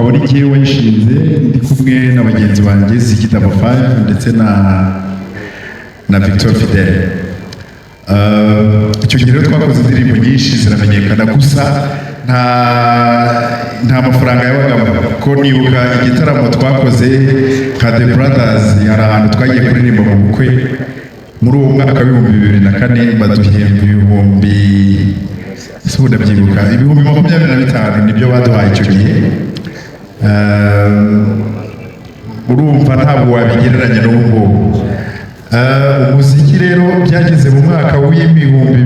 akaba ari igihe wayishinze ndi kumwe na bagenzi banjye Zigitabo 5 ndetse na Victor Fidel. Icyo gihe rero twakoze indirimbo nyinshi ziramenyekana, gusa nta mafaranga yabagamo, ko nibuka igitaramo twakoze nka The Brothers, hari ahantu twagiye kuririmba mu bukwe muri uwo mwaka w'ibihumbi 2004 baduhemba ibihumbi ndabyibuka 25,000 nibyo baduhaye icyo gihe. Urumva ntabwo wabigereranya n'ubu. Umuziki rero byageze mu mwaka w'ibihumbi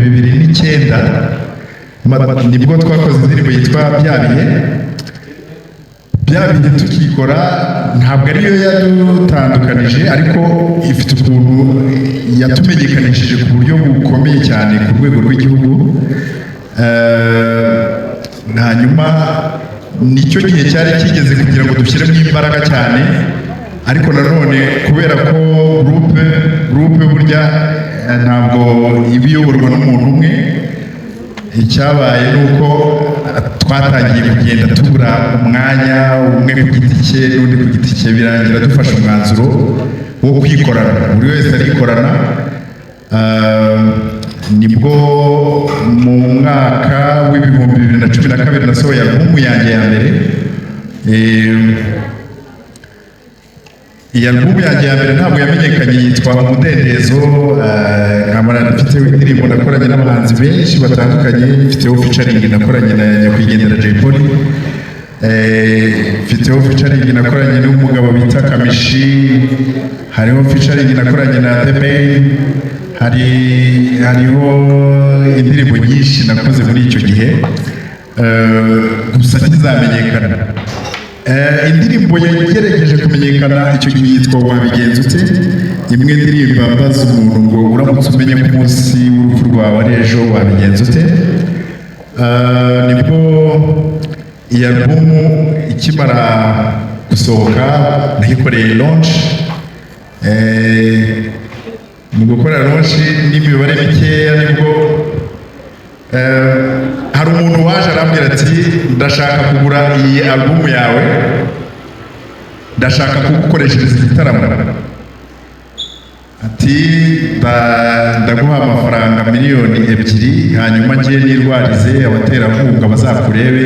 2009 nibwo twakoze indirimbo yitwa Byabihe tukikora. Ntabwo ariyo yadutandukanije, ariko ifite ukuntu yatumenyekanishije ku buryo bukomeye cyane ku rwego rw'igihugu. Hanyuma nicyo gihe cyari kigeze kugira ngo dushyiremo imbaraga cyane, ariko nanone kubera ko groupe burya ntabwo ibiyoborwa n'umuntu umwe, icyabaye nuko twatangiye kugenda tubura umwanya, umwe ku giti cye n'undi ku giti cye, birangira dufashe umwanzuro wo kwikorana, buri wese arikorana. Nibwo mu mwaka w'ibihumbi 2012 nasohoye album yanjye ya mbere. Iyi album yanjye ya mbere ntabwo yamenyekanye, yitwa Umudendezo. Nkamara mfite indirimbo nakoranye n'abahanzi benshi batandukanye, mfiteho featuring nakoranye na nyakwigendera Jay Polly, mfiteho featuring nakoranye n'umugabo bita Kamishi, hariho featuring nakoranye na The Bay, hariho indirimbo nyinshi nakoze muri icyo gihe, gusa ntizamenyekana. Indirimbo yagerageje kumenyekana icyo gihe yitwa Wabigenza ute, imwe ndirimba mbaza umuntu ngo uramutse umenye ko umunsi w'urupfu rwawe ari ejo wabigenza ute. Nibwo iyi album ikimara gusohoka nayikoreye launch. Mu gukora launch n'imibare mikeya nibwo hari umuntu waje arambwira ati ndashaka kugura iyi album yawe, ndashaka kugukoreshereza igitaramo, ati ndaguha amafaranga 2 miliyoni hanyuma ngiye nirwarize abaterankunga bazakurebe.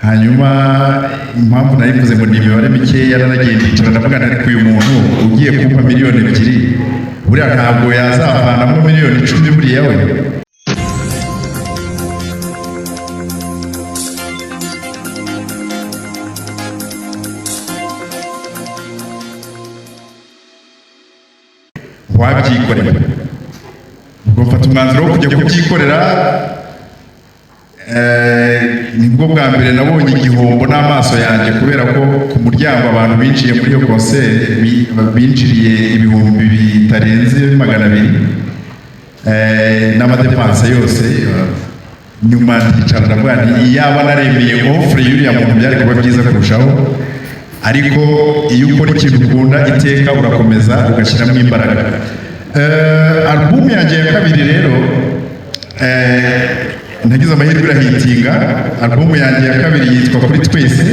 Hanyuma impamvu nayivuze ngo ni imibare mikeya, naragiye ndicara ndavuga ariko uyu muntu ugiye kumpa 2 miliyoni buriya ntabwo yazavanamo 10 miliyoni buriya we. Wabyikorera. Ubwo mfata umwanzuro wo kujya kubyikorera. Nibwo bwa mbere nabonye igihombo n'amaso yanjye, kubera ko ku muryango abantu binjiye muri iyo concert binjiriye ibihumbi bitarenze 200 n'amadepanse yose. Nyuma ndicara ndavuga nti iyaba naremeye offre y'uriya muntu byari kuba byiza kurushaho, ariko iyo ukora ikintu ukunda iteka urakomeza ugashyiramo imbaraga. Album yanjye ya kabiri rero nagize amahirwe irahitinga. Album yanjye ya kabiri yitwa Kuri Twese.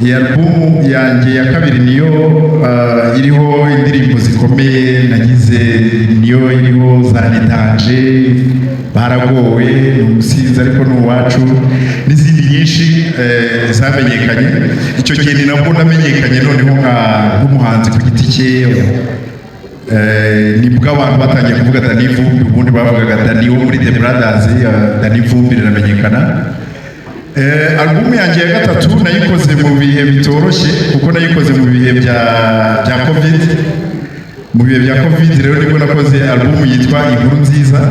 Iyi album yanjye ya kabiri niyo iriho indirimbo zikomeye nagize, niyo iriho za Itangaje, Baragowe, Umusinzi ariko n'uwacu, n'izindi nyinshi zamenyekanye. Icyo gihe ni nabwo namenyekanye noneho nk'umuhanzi ku giti cye. Nibwo abantu batangiye kuvuga Dani Vumbi, ubundi bavugaga Dani wo muri The Brothers. Dani Vumbi riramenyekana. Album yanjye ya gatatu nayikoze mu bihe bitoroshye, kuko nayikoze mu bihe bya Covid. Mu bihe bya Covid rero nibwo nakoze album yitwa Inkuru Nziza.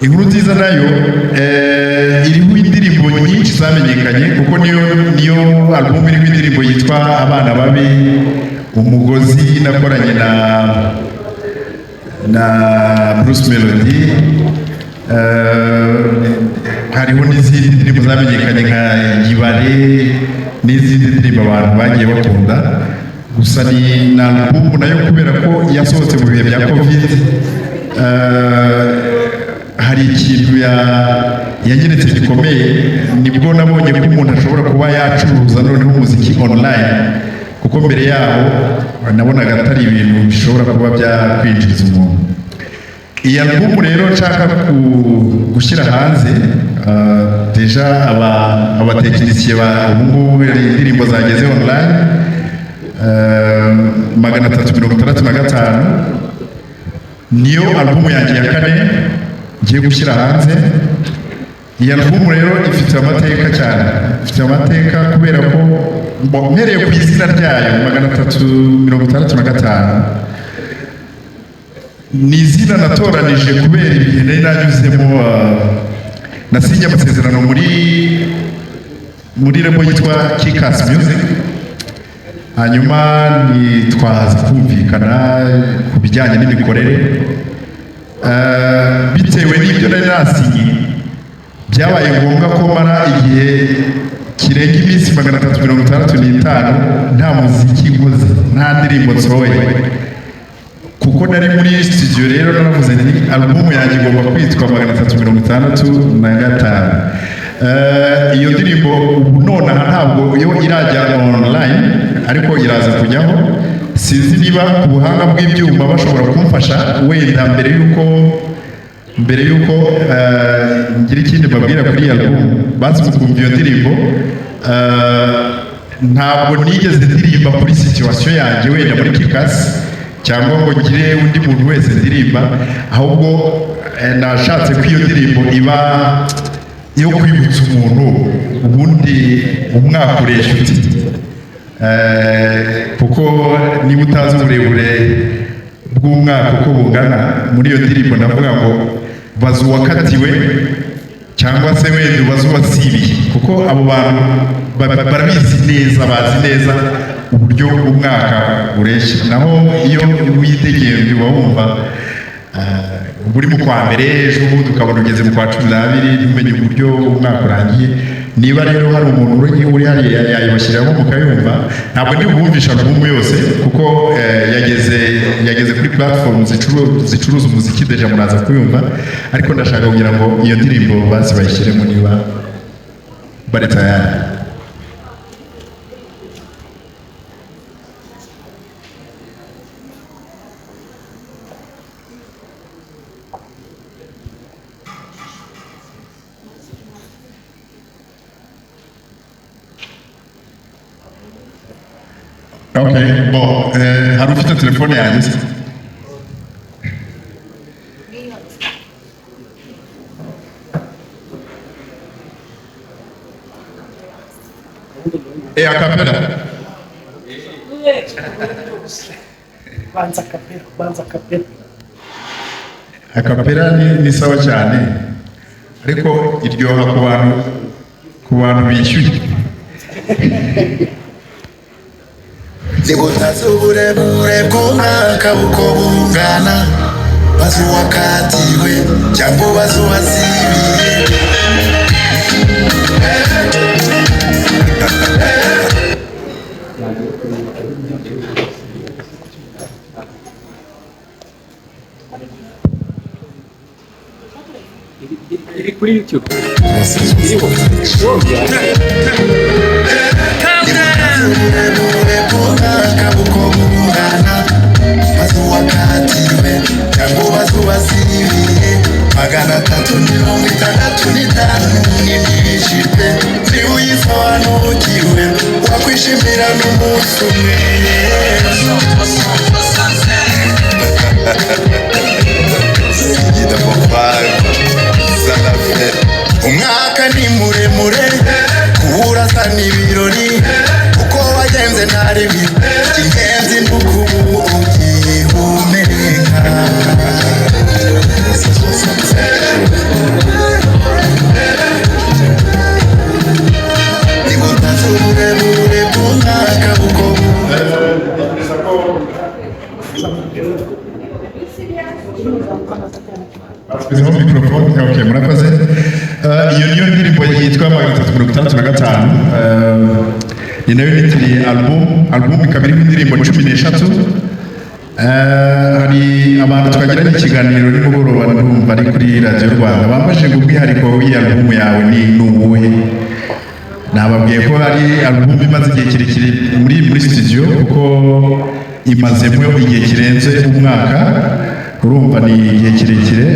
Inkuru Nziza nayo iriho indirimbo nyinshi zamenyekanye, kuko niyo album iriho indirimbo yitwa Abana Babi, Umugozi nakoranye na Bruce Melody. Hariho n'izindi ndirimbo zamenyekanye nka Yibare n'izindi ndirimbo abantu bagiye bakunda. Gusa ni na album nayo kubera ko yasohotse mu bihe bya Covid, hari ikintu yanyeretse gikomeye nibwo nabonye ko umuntu ashobora kuba yacuruza noneho umuziki online kuko mbere yaho nabonaga atari ibintu bishobora kuba byakwinjiriza umuntu. Iyi album rero nshaka gushyira hanze deja abatekinisiye ba ubungubu indirimbo zageze online 365 niyo album yanjye ya kane ngiye gushyira hanze. Iyi album rero ifite amateka cyane, ifite amateka kubera ko mpereye ku izina ryayo 365 ni izina natoranije kubera ibihe nari nanyuzemo. Nasinye amasezerano muri rebo yitwa Kikas Music, hanyuma twaza kumvikana ku bijyanye n'imikorere. Bitewe n'ibyo nari nasinye byabaye ngombwa ko mara igihe kirenga iminsi 365 nta muziki nkoze, nta ndirimbo nsohoye, kuko nari muri studio. Rero naravuze nti album yanjye igomba kwitwa 365. Iyo ndirimbo ubu nonaha ntabwo iyo irajya online ariko iraza kujyaho. Sinzi niba ku buhanga bw'ibyuma bashobora kumfasha wenda mbere yuko ngira ikindi babwira kuri iyi album. Bazi kumva iyo ndirimbo, ntabwo nigeze ndirimba kuri situation yanjye wenda muri Kikas cyangwa ngo ngire undi muntu wese ndirimba, ahubwo nashatse ko iyo ndirimbo iba iyo kwibutsa umuntu ubundi umwaka uresha uti. Kuko niba utazi uburebure bw'umwaka uko bungana, muri iyo ndirimbo navuga ngo baza uwakatiwe cyangwa se wenda ubaza uwasibiye, kuko abo bantu barabizi neza, bazi neza uburyo umwaka ureshya. Naho iyo witegeye uba wumva buri mu kwa mbere, ejo bundi ukabona ugeze mu kwa 12 ntumenye uburyo umwaka urangiye. Niba rero hari umuntu uri hariya yayibashyiramo mukayumva, ntabwo ndi bumvisha album yose kuko yageze kuri platform zicuruza umuziki deja muraza kuyumva, ariko ndashaka kugira ngo iyo ndirimbo basi bayishyiremo niba bari tayari. Okay, bon, hari ufite telefone yanjye se? Akapera? Akapera ni sawa cyane, ariko iryoha ku bantu bishyuye. Nibutazi uburebure bw'umwaka uko bungana, bazi uwakatiwe cyangwa bazi uwasibiye. Iri kuri YouTube. Uburebure bw'umwaka uko bungana, bazi uwakatiwe cyangwa bazi uwasibiye. 365 n'imyishipe ntiwisobanukiwe, wakwishimira n'umunsi umwe. Umwaka ni muremure kuwurasa n'ibirori, uko wagenze ntari bibi, ingenzi n'ukubu ugihumeka. Nibutazi uburebure bw'umwaka uko Izo microphone, okay, murakoze. Iyo niyo ndirimbo yitwa 365. Ni nayo nitiriye album ikaba irimo indirimbo 13. hari abantu twagiranye ikiganiro nimugoroba ndumva ari kuri radiyo Rwanda bambaje ngo umwihariko w'iyi album yawe ni uwuhe. Nababwiye ko hari album imaze igihe kirekire muri studio kuko imazemo igihe kirenze umwaka, urumva ni igihe kirekire.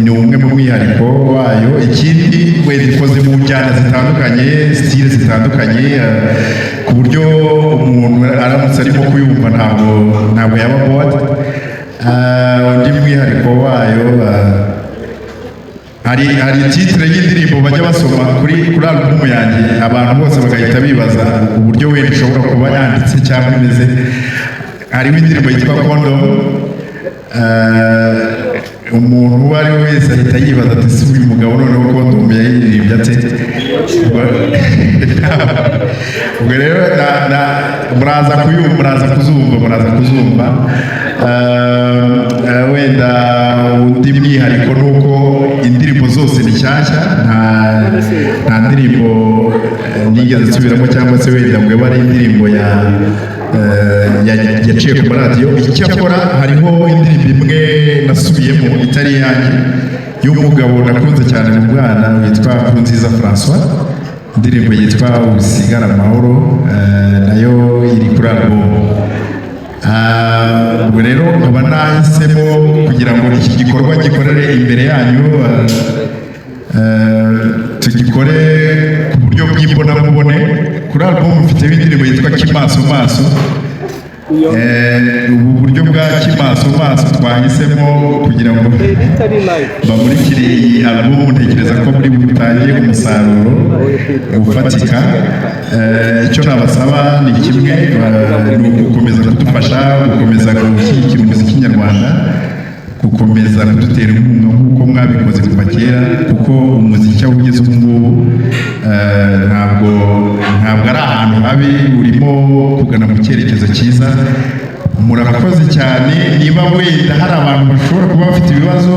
Ni umwe mu mwihariko wayo. Ikindi wenda ikoze mu njyana zitandukanye, style zitandukanye, ku buryo umuntu aramutse arimo kuyumva ntabwo yaba bored. Undi mwihariko wayo hari titre y'indirimbo bajya basoma kuri album yanjye, abantu bose bagahita bibaza uburyo wenda ishobora kuba yanditse cyangwa imeze. Hariho indirimbo yitwa Condom. Umuntu uwo ari we wese ahita yibaza ati si uyu mugabo noneho Condom yayiririmbye ate? Ubwo rero muraza kuzumva. Wenda undi mwihariko ni uko indirimbo zose ni nshyashya, nta ndirimbo nigeze nsubiramo cyangwa se wenda ngo ibe ari indirimbo yaciye ku maradiyo. Icyakora hariho indirimbo imwe nasubiyemo itari yanjye y'umugabo nakunze cyane mu bwana witwa Nkurunziza François, indirimbo yitwa Usigara Amahoro, nayo iri kuri album. Ubwo rero nkaba nahisemo kugira ngo iki gikorwa gikorere imbere yanyu, tugikore ku buryo bw'imbonankubone. Kuri album mfiteho indirimbo yitwa Kimaso Maso. Ubu buryo bwa Kimaso Maso twahisemo kugira ngo bamurikire iyi album. Ntekereza ko muri butange umusaruro ufatika. Icyo nabasaba ni kimwe, ni ugukomeza kudufasha, gukomeza gushyigikira umuziki nyarwanda, gukomeza kudutera inkunga nk'uko mwabikoze kuva kera, kuko umuziki aho ugeze ubu ngubu ntabwo ari ahantu habi, urimo kugana mu cyerekezo cyiza. Murakoze cyane. Niba wenda hari abantu bashobora kuba bafite ibibazo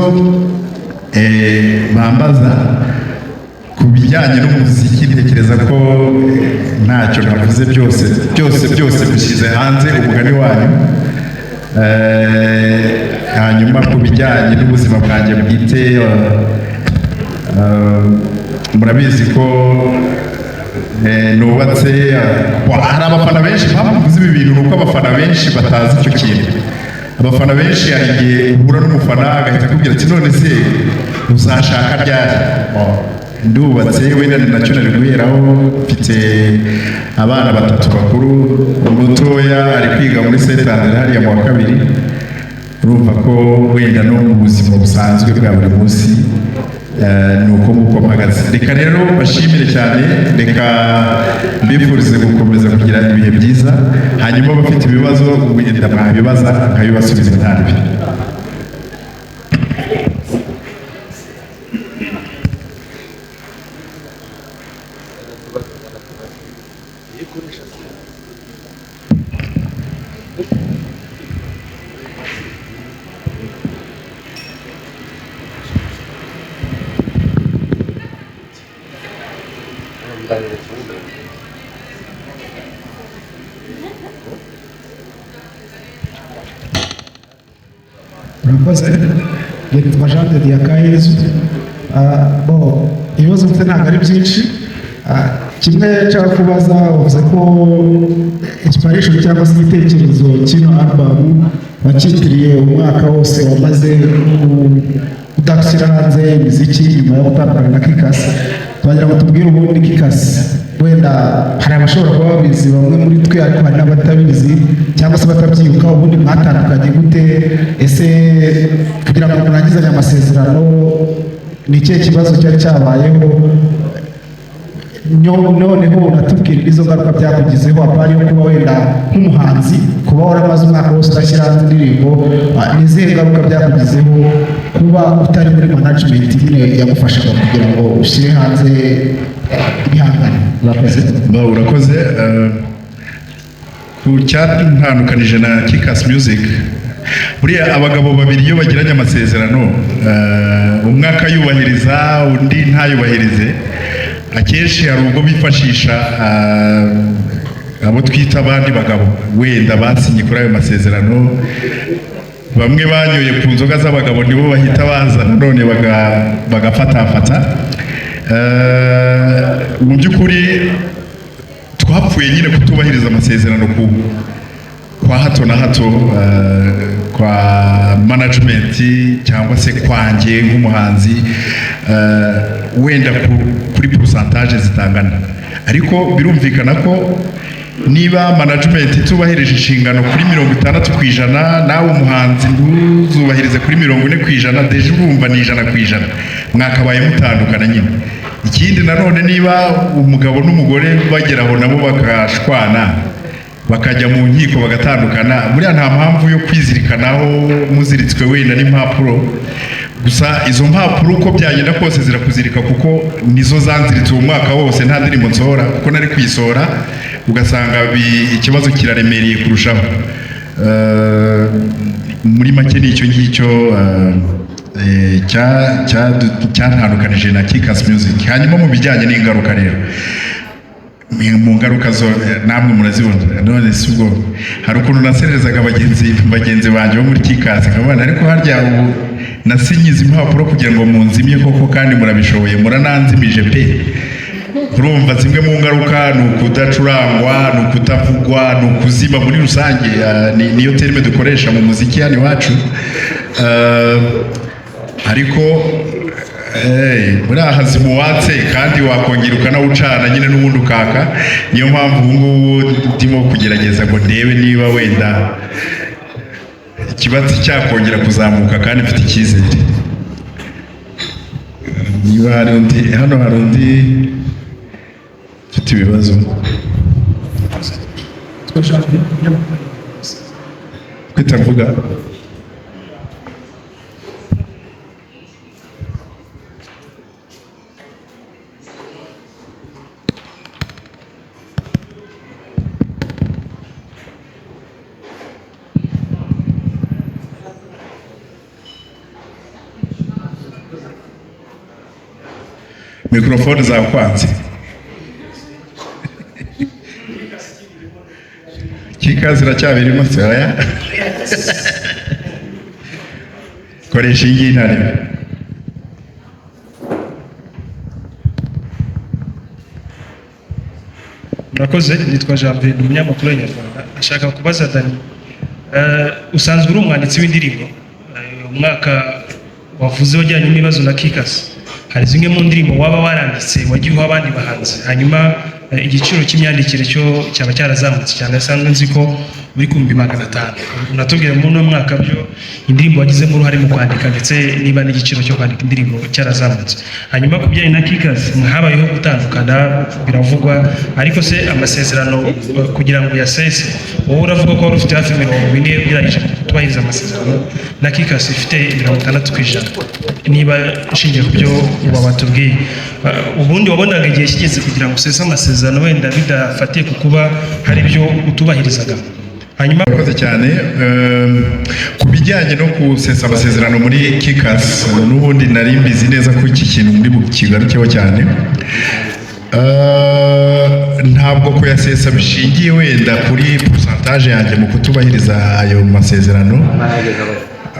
bambaza ku bijyanye n'umuziki, ntekereza ko ntacyo navuze, byose bishyize hanze umugani wanyu. Hanyuma ku bijyanye n'ubuzima bwanjye bwite, murabizi ko nubatse. Hari abafana benshi, mpamvu mvuze ibi bintu nuko abafana benshi batazi icyo kintu. Abafana benshi hari igihe uhura n'umufana agahita akubwira ati none se uzashaka ryari? Ndubatse, wenda nacyo nari guheraho. Mfite abana 3 bakuru, umutoya ari kwiga muri Setandere hariya mu wa 2. Urumva ko wenda no mu buzima busanzwe bwa buri munsi ni uko nguko mpagaze. Reka rero bashimire cyane, reka mbifurize gukomeza kugira ibihe byiza. Hanyuma bafite ibibazo wenda mwabibaza nkabibasubiza nta bibi. Murakoze. Nitwa Jean de Diakayezu. Ibibazo mfite ntabwo ari byinshi. Kimwe nshaka kubaza, uvuze ko inspiration cyangwa se igitekerezo cy'ino album wacyitiriye umwaka wose wamaze udashyira hanze imiziki nyuma yo gutandukana na Kikasi. Twagira ngo tubwire ubundi Kikasi, wenda hari abashobora kuba babizi, bamwe muri twe ariko hari n'abatabizi cyangwa se batabyibuka. Ubundi mwatandukanye gute? Ese kugira ngo murangizanye amasezerano ni ikihe kibazo cyari cyabayeho? Noneho unatubwira izo ngaruka byakugizeho, apari yo kuba wenda nk'umuhanzi kuba waramaze umwaka wose udashyira hanze indirimbo, ni izihe ngaruka byakugizeho kuba utari muri management nyine yagufashaga kugira ngo ushyire hanze ibihangano? Urakoze. Ku cyatandukanije na Kikasi Music, buriya abagabo babiri iyo bagiranye amasezerano, umwe akayubahiriza undi ntayubahirize, akenshi hari ubwo bifashisha abo twita abandi bagabo wenda basinye kuri ayo masezerano, bamwe banyoye ku nzoga z'abagabo nibo bahita baza none bagafatafata. Mu by'ukuri twapfuye nyine kutubahiriza amasezerano kwa hato na hato, kwa management cyangwa se kwanjye nk'umuhanzi, wenda kuri pourcentage zitangana, ariko birumvikana ko niba management itubahirije inshingano kuri 60%, nawe umuhanzi ntuzubahirize kuri 40%, deje urumva ni 100%, mwakabaye mutandukana nyine. Ikindi nanone niba umugabo n'umugore bageraho nabo bakashwana bakajya mu nkiko bagatandukana, buriya nta mpamvu yo kwizirikanaho muziritswe wenda n'impapuro gusa. Izo mpapuro uko byagenda kose zirakuzirika, kuko nizo zanziritse umwaka wose nta ndirimbo nsohora, kuko nari kwisohora ugasanga ikibazo kiraremereye kurushaho. Muri make nicyo ngicyo cyantandukanije na Kikas Music. Hanyuma mu bijyanye n'ingaruka rero, mu ngaruka zo namwe murazibona, none si ubwo hari ukuntu nasererezaga bagenzi banjye bo muri Kikas nkabana, ariko harya ubu nasinyiza impapuro kugira ngo munzimye koko, kandi murabishoboye, murananzimije pe. Urumva zimwe mu ngaruka ni ukudacurangwa, ni ukutavugwa, ni ukuzima muri rusange, niyo terime dukoresha mu muziki hano iwacu. Ariko buriya hazima uwatse kandi wakongera ukanawucana nyine n'ubundi ukaka. Niyo mpamvu ubu ngubu ndimo kugerageza ngo ndebe niba wenda ikibatsi cyakongera kuzamuka, kandi mfite icyizere. Niba hari undi hano, hari undi ufite ibibazo kwitavuga? Mikrofoni zakwanze. Kikas iracyabirimo se oya? Koresha iyi ntare. Murakoze, nitwa Janvier, ni umunyamakuru w'Inyarwanda. Ashaka kubaza Dani, usanzwe uri umwanditsi w'indirimbo, umwaka wavuze wajyanye n'ibibazo na Kikas, hari zimwe mu ndirimbo waba waranditse wagiye uha abandi bahanzi, hanyuma igiciro cy'imyandikire cyo cyaba cyarazamutse cyane, asanzwe nzi ko muri 500. Unatubwira mu no mwaka byo indirimbo wagizemo uruhare mu kwandika, ndetse niba n'igiciro cyo kwandika indirimbo cyarazamutse. Hanyuma kubijyanye na Kikas, habayeho gutandukana biravugwa, ariko se amasezerano kugira ngo yasese, wowe uravuga ko ufite hafi 40 birangije kutubahiriza amasezerano, na Kikas ifite 60%. Niba nshingiye ku byo batubwiye, ubundi wabonaga igihe kigeze kugira ngo usese amasezerano wenda bidafatiye ku kuba hari ibyo utubahirizaga? Hanyuma murakoze cyane. Ku bijyanye no gusesa amasezerano muri Kikas, n'ubundi nari mbizi neza ko iki kintu muri bukigarukeho cyane. Ntabwo kuyasesa bishingiye wenda kuri pourcentage yanjye mu kutubahiriza ayo masezerano.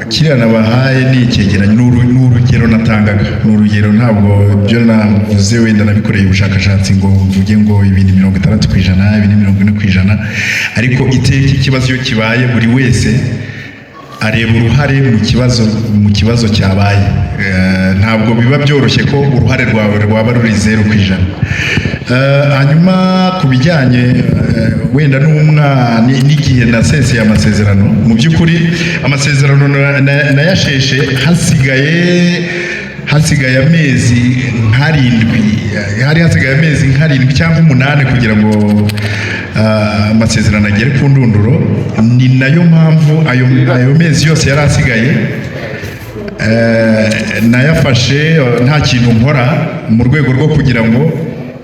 Kiriya nabahaye ni icyegeranyo, n'urugero natangaga, n'urugero, ntabwo byo navuze wenda nabikoreye ubushakashatsi ngo mvuge ngo ibi ni 60%, ibi ni 40%, ariko iteka ikibazo iyo kibaye buri wese areba uruhare mu kibazo cyabaye. Ntabwo biba byoroshye ko uruhare rwawe rwaba ruri 0%. Hanyuma ku bijyanye wenda n'igihe naseseye amasezerano, mu by'ukuri amasezerano nayasheshe hasigaye amezi nk'arindwi, hari hasigaye amezi nk'arindwi cyangwa 8 kugira ngo amasezerano agere ku ndunduro. Ni nayo mpamvu ayo mezi yose yari asigaye nayafashe nta kintu nkora, mu rwego rwo kugira ngo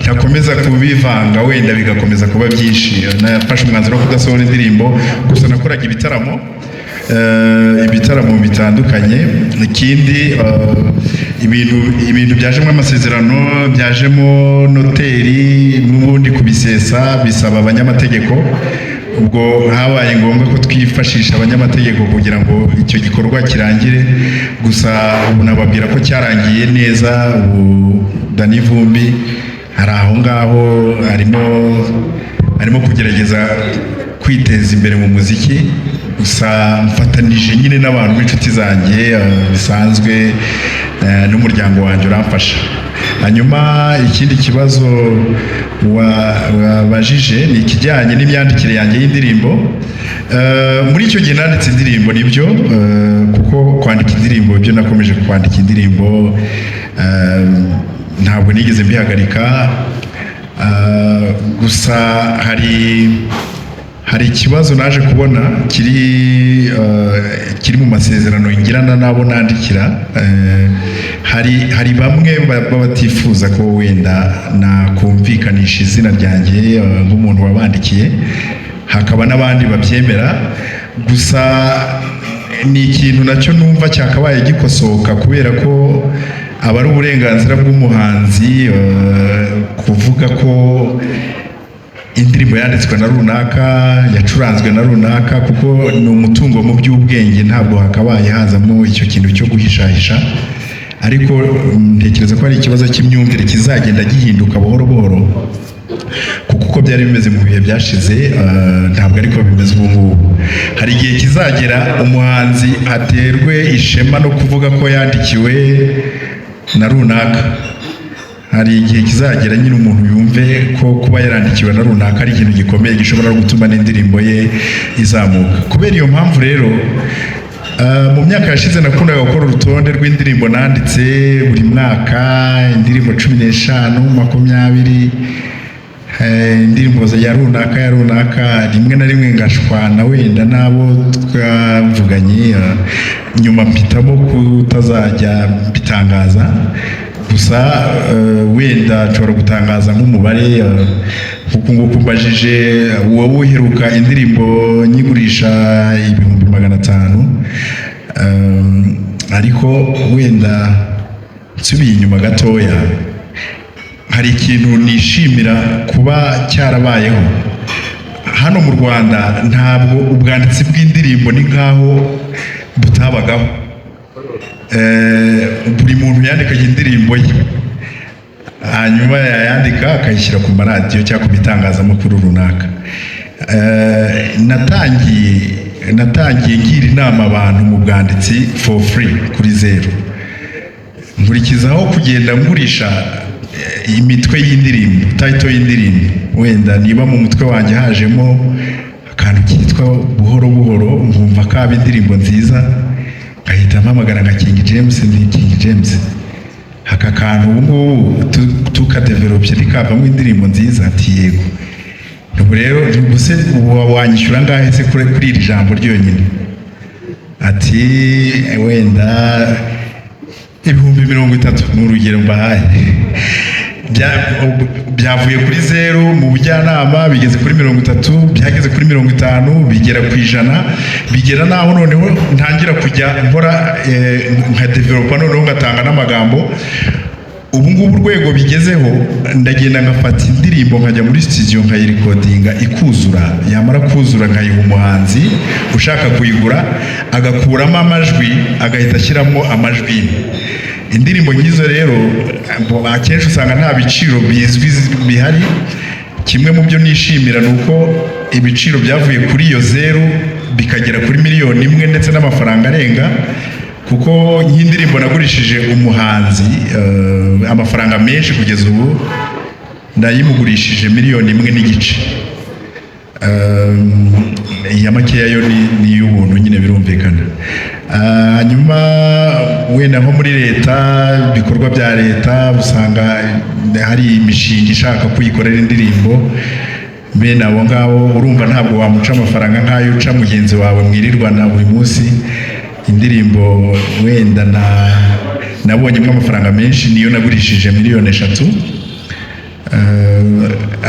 ntakomeza kubivanga wenda bigakomeza kuba byinshi. Nafashe umwanzuro wo kudasohora indirimbo, gusa nakoraga ibitaramo bitandukanye. Ikindi ibintu byajemo amasezerano, byajemo noteri, n'ubundi ku kubisesa bisaba abanyamategeko, ubwo habaye ngombwa ko twifashisha abanyamategeko kugira ngo icyo gikorwa kirangire. Gusa ubu nababwira ko cyarangiye neza. Ubu Dani Vumbi hari aho ngaho arimo kugerageza kwiteza imbere mu muziki, gusa mfatanije nyine n'abantu b'inshuti zanjye bisanzwe n'umuryango wanjye uramfasha. Hanyuma ikindi kibazo wabajije ni ikijyanye n'imyandikire yanjye y'indirimbo. Muri icyo gihe nanditse indirimbo nibyo, kuko kwandika indirimbo byo nakomeje kwandika indirimbo, ntabwo nigeze mbihagarika. Gusa hari ikibazo naje kubona kiri mu masezerano ngirana nabo nandikira. Hari bamwe baba batifuza ko wenda nakumvikanisha izina ryanjye nk'umuntu wabandikiye, hakaba n'abandi babyemera. Gusa ni ikintu nacyo numva cyakabaye gikosoka, kubera ko aba ari uburenganzira bw'umuhanzi kuvuga ko indirimbo yanditswe na runaka, yacuranzwe na runaka, kuko ni umutungo mu by'ubwenge, ntabwo hakabaye hazamo icyo kintu cyo guhishahisha. Ariko ntekereza ko ari ikibazo cy'imyumvire kizagenda gihinduka buhoro buhoro, kuko uko byari bimeze mu bihe byashize ntabwo ariko bimeze ubu ngubu. Hari igihe kizagera umuhanzi aterwe ishema no kuvuga ko yandikiwe na runaka. Hari igihe kizagera nyine umuntu yumve ko kuba yarandikiwe na runaka ari ikintu gikomeye gishobora gutuma n'indirimbo ye izamuka. Kubera iyo mpamvu rero, mu myaka yashize nakundaga gukora urutonde rw'indirimbo nanditse buri mwaka, indirimbo 15, 20, indirimbo ya runaka, rimwe na rimwe ngashwana wenda nabo twavuganye, nyuma mpitamo kutazajya bitangaza. Gusa wenda nshobora gutangaza nk'umubare, kuko nguko mbajije wowe uheruka indirimbo nyigurisha 500. Ariko wenda nsubiye inyuma gatoya, hari ikintu nishimira kuba cyarabayeho hano mu Rwanda. Ntabwo ubwanditsi bw'indirimbo ni nkaho butabagaho. Buri muntu yandikaga indirimbo ye, hanyuma yayandika akayishyira ku maradiyo cyangwa ku bitangazamakuru runaka. Natangiye ngira inama abantu mu bwanditsi for free kuri zero, nkurikizaho kugenda ngurisha imitwe y'indirimbo, title y'indirimbo. Wenda niba mu mutwe wanjye hajemo akantu kitwa buhoro buhoro, nkumva kaba indirimbo nziza, ngahita mpamagara nka King James. Haka kantu ubu tukadevelopye bikavamo indirimbo nziza. Ati yego. Nubu rero ubuse wanyishyura ngahe se kuri iri jambo ryonyine? Ati wenda 30,000 ni urugero mbahaye. Byavuye kuri zero mu bujyanama, bigeze kuri 30, byageze kuri 50, bigera ku 100, bigera naho noneho ntangira kujya nkora nka developer, noneho ngatanga n'amagambo. Ubu ngubu urwego bigezeho, ndagenda ngafata indirimbo nkajya muri studio nkayirecordinga ikuzura, yamara kuzura nkayiha umuhanzi ushaka kuyigura, agakuramo amajwi, agahita ashyiramo amajwi. Indirimbo ngizo rero akenshi usanga nta biciro bizwi bihari. Kimwe mu byo nishimira nuko ibiciro byavuye kuri iyo zero bikagera kuri 1,000,000 ndetse n'amafaranga arenga, kuko nk'indirimbo nagurishije umuhanzi amafaranga menshi kugeza ubu ndayimugurishije 1,1,500,000. iya makeya yo ni y'ubuntu nyine birumvikana. Hanyuma wenda nko muri leta, bikorwa bya leta usanga hari imishinga ishaka kuyikorera indirimbo, bene abo ngabo urumva ntabwo wamuca amafaranga nk'ayo uca mugenzi wawe mwirirwana buri munsi. Indirimbo wenda nabonyemo amafaranga menshi, niyo nagurishije 3,000,000.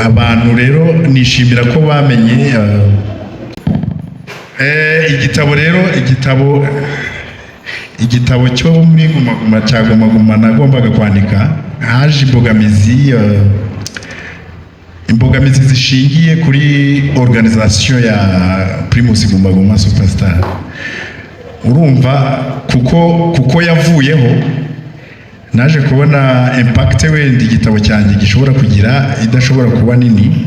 Abantu rero nishimira ko bamenye igitabo rero, igitabo cyo muri Guma cyagomaguma nagombaga kwandika, haje imbogamizi imbogamizi zishingiye kuri organisation ya Primus Guma Guma Superstar. Urumva kuko yavuyeho naje kubona impact wenda igitabo cyanjye gishobora kugira idashobora kuba nini,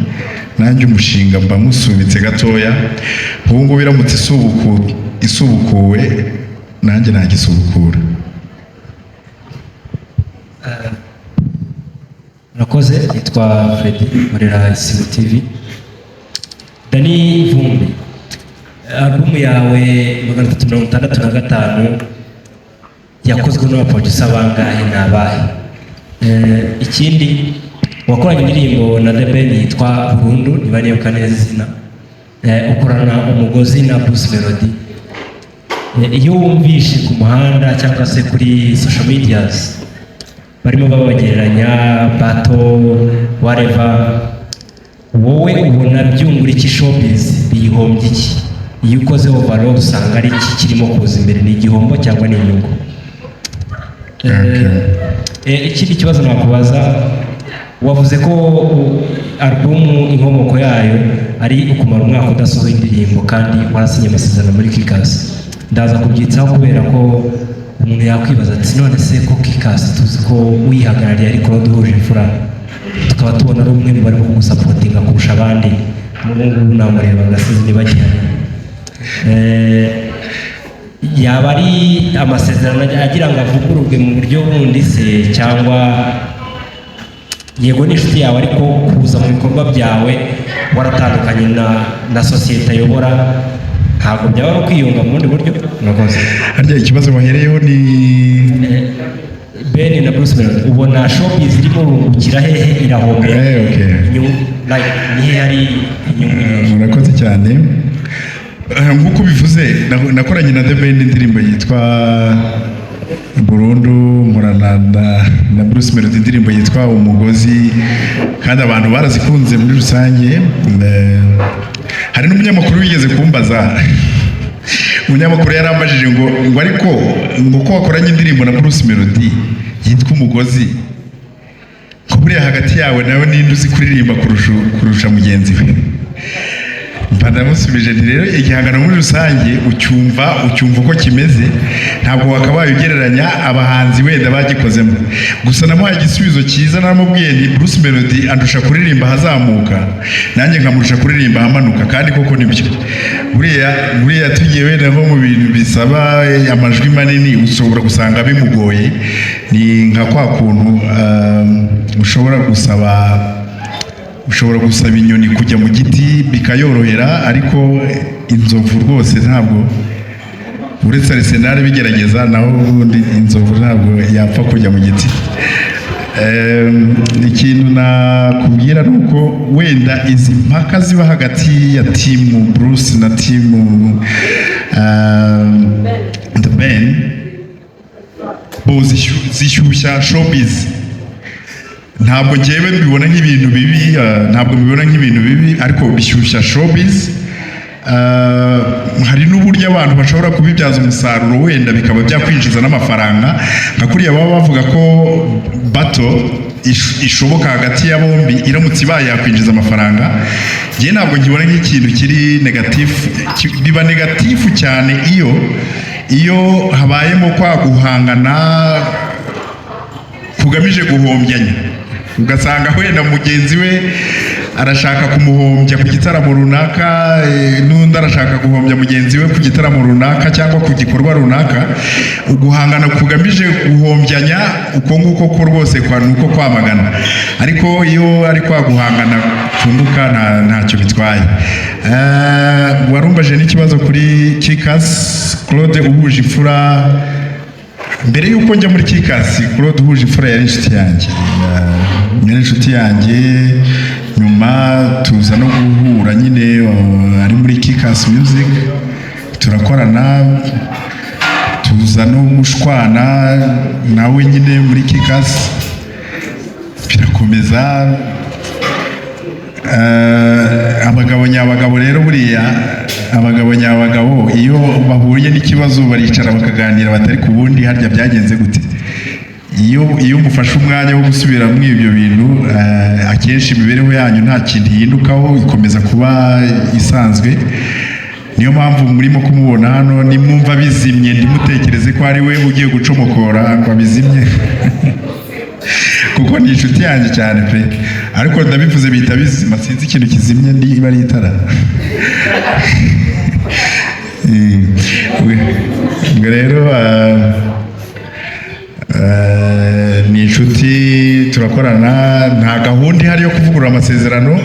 nanjye umushinga mba musubitse gatoya. Ubu ngubu biramutse isubukuwe nanjye nagisubukura. Nakoze nitwa Freddy Morera Isibo TV. Dani Vumbi, album yawe 365 yakozwe n'abaproducer bangahe nabahe? Ikindi wakoranye indirimbo na The Ben yitwa Burundu, niba nibuka neza izina, ukorana umugozi na Bruce Melody. Iyo wumvishe ku muhanda cyangwa se kuri social medias barimo babagereranya bato whatever, wowe ubona byungura iki showbiz, biyihombye iki? Iyo ukoze overall usanga ari iki kirimo kuza imbere, ni igihombo cyangwa ni inyungu? Ikindi kibazo nakubaza, wavuze ko album inkomoko yayo ari ukumara umwaka udasohoye indirimbo kandi warasinye amasezerano muri Kikas. Ndaza kubyitsaho kubera ko umuntu yakwibaza ati none se ko Kikas tuzi ko uyihagarariye ariko duhuje imfura, tukaba tubona ari umwe mu bari kugusapotinga kurusha abandi, n'ubu namureba ngasize niba gihari. Yaba ari amasezerano agira ngo avugururwe mu buryo bundi se, cyangwa yego n'inshuti yawe ariko kuza mu bikorwa byawe waratandukanye na sosiyete ayobora, ntabwo byaba ari kwiyunga mu bundi buryo? Murakoze. Harya ikibazo wahereyeho ni Ben na Bruce Melody, ubona showbiz irimo rungukira hehe, irahombera? Nihe hari inyungu? Murakoze cyane. Nk'uko bivuze nakoranye na The Ben indirimbo yitwa Burundu, nkorana na Bruce Melody indirimbo yitwa Umugozi, kandi abantu barazikunze muri rusange. Hari n'umunyamakuru wigeze kumbaza, umunyamakuru yarambajije ngo ariko ko wakoranye indirimbo na Bruce Melody yitwa Umugozi, ko buriya hagati yawe nawe ninde uzi kuririmba kurusha mugenzi we? Ndamusubije nti rero igihangano muri rusange ucyumva uko kimeze, ntabwo wakabaye ugereranya abahanzi wenda bagikozemo. Gusa namuhaye igisubizo cyiza, naramubwiye nti Bruce Melody andusha kuririmba hazamuka, nanjye nkamurusha kuririmba hamanuka, kandi koko nibyo. Buriya tugiye wenda nko mu bintu bisaba amajwi manini ushobora gusanga bimugoye, ni nka kwa kuntu ushobora gusaba inyoni kujya mu giti bikayorohera, ariko inzovu rwose ntabwo, uretse Arsenal bigerageza, naho ubundi inzovu ntabwo yapfa kujya mu giti. Ikintu nakubwira ni uko wenda izi mpaka ziba hagati ya timu Bruce na timu The Ben bo zishyushya showbiz. Ntabwo njyewe mbibona nk'ibintu bibi, ariko bishyushya showbiz. Hari n'uburyo abantu bashobora kubibyaza umusaruro wenda bikaba byakwinjiza n'amafaranga, nka kuriya baba bavuga ko bato ishoboka hagati ya bombi iramutse ibaye yakwinjiza amafaranga. Njye ntabwo nkibona nk'ikintu kiri negatifu, biba negatifu cyane iyo habayemo kwa guhangana kugamije guhombyanya, ugasanga wenda mugenzi we arashaka kumuhombya ku gitaramo runaka, n'undi arashaka guhombya mugenzi we ku gitaramo runaka cyangwa ku gikorwa runaka. Uguhangana kugamije guhombyanya uko nguko ko rwose nuko kwamagana, ariko iyo ari kwa guhangana kunguka ntacyo bitwaye. Warumbaje n'ikibazo kuri Kikas, Claude uhuje imfura. Mbere yuko njya muri Kikas, Claude uhuje imfura yari inshuti yanjye, nyuma tuza no guhura nyine ari muri Kikas Music, turakorana, tuza no gushwana nawe nyine muri Kikas, birakomeza. Abagabo nyabagabo rero, buriya abagabo nyabagabo iyo bahuriye n'ikibazo baricara bakaganira, batari ku bundi harya byagenze gute. iyo mufashe umwanya wo gusubira muri ibyo bintu akenshi imibereho yanyu nta kintu ihindukaho, ikomeza kuba isanzwe. Niyo mpamvu murimo kumubona hano, nimwumva bizimye ndimutekereze ko ari we ugiye gucomokora ngo abizimye kuko ni inshuti yanjye cyane pe, ariko ndabivuze bihita bizima, sinzi ikintu kizimye niba ari itara ngo rero ni inshuti, turakorana, nta gahunda ihari yo kuvugurura amasezerano,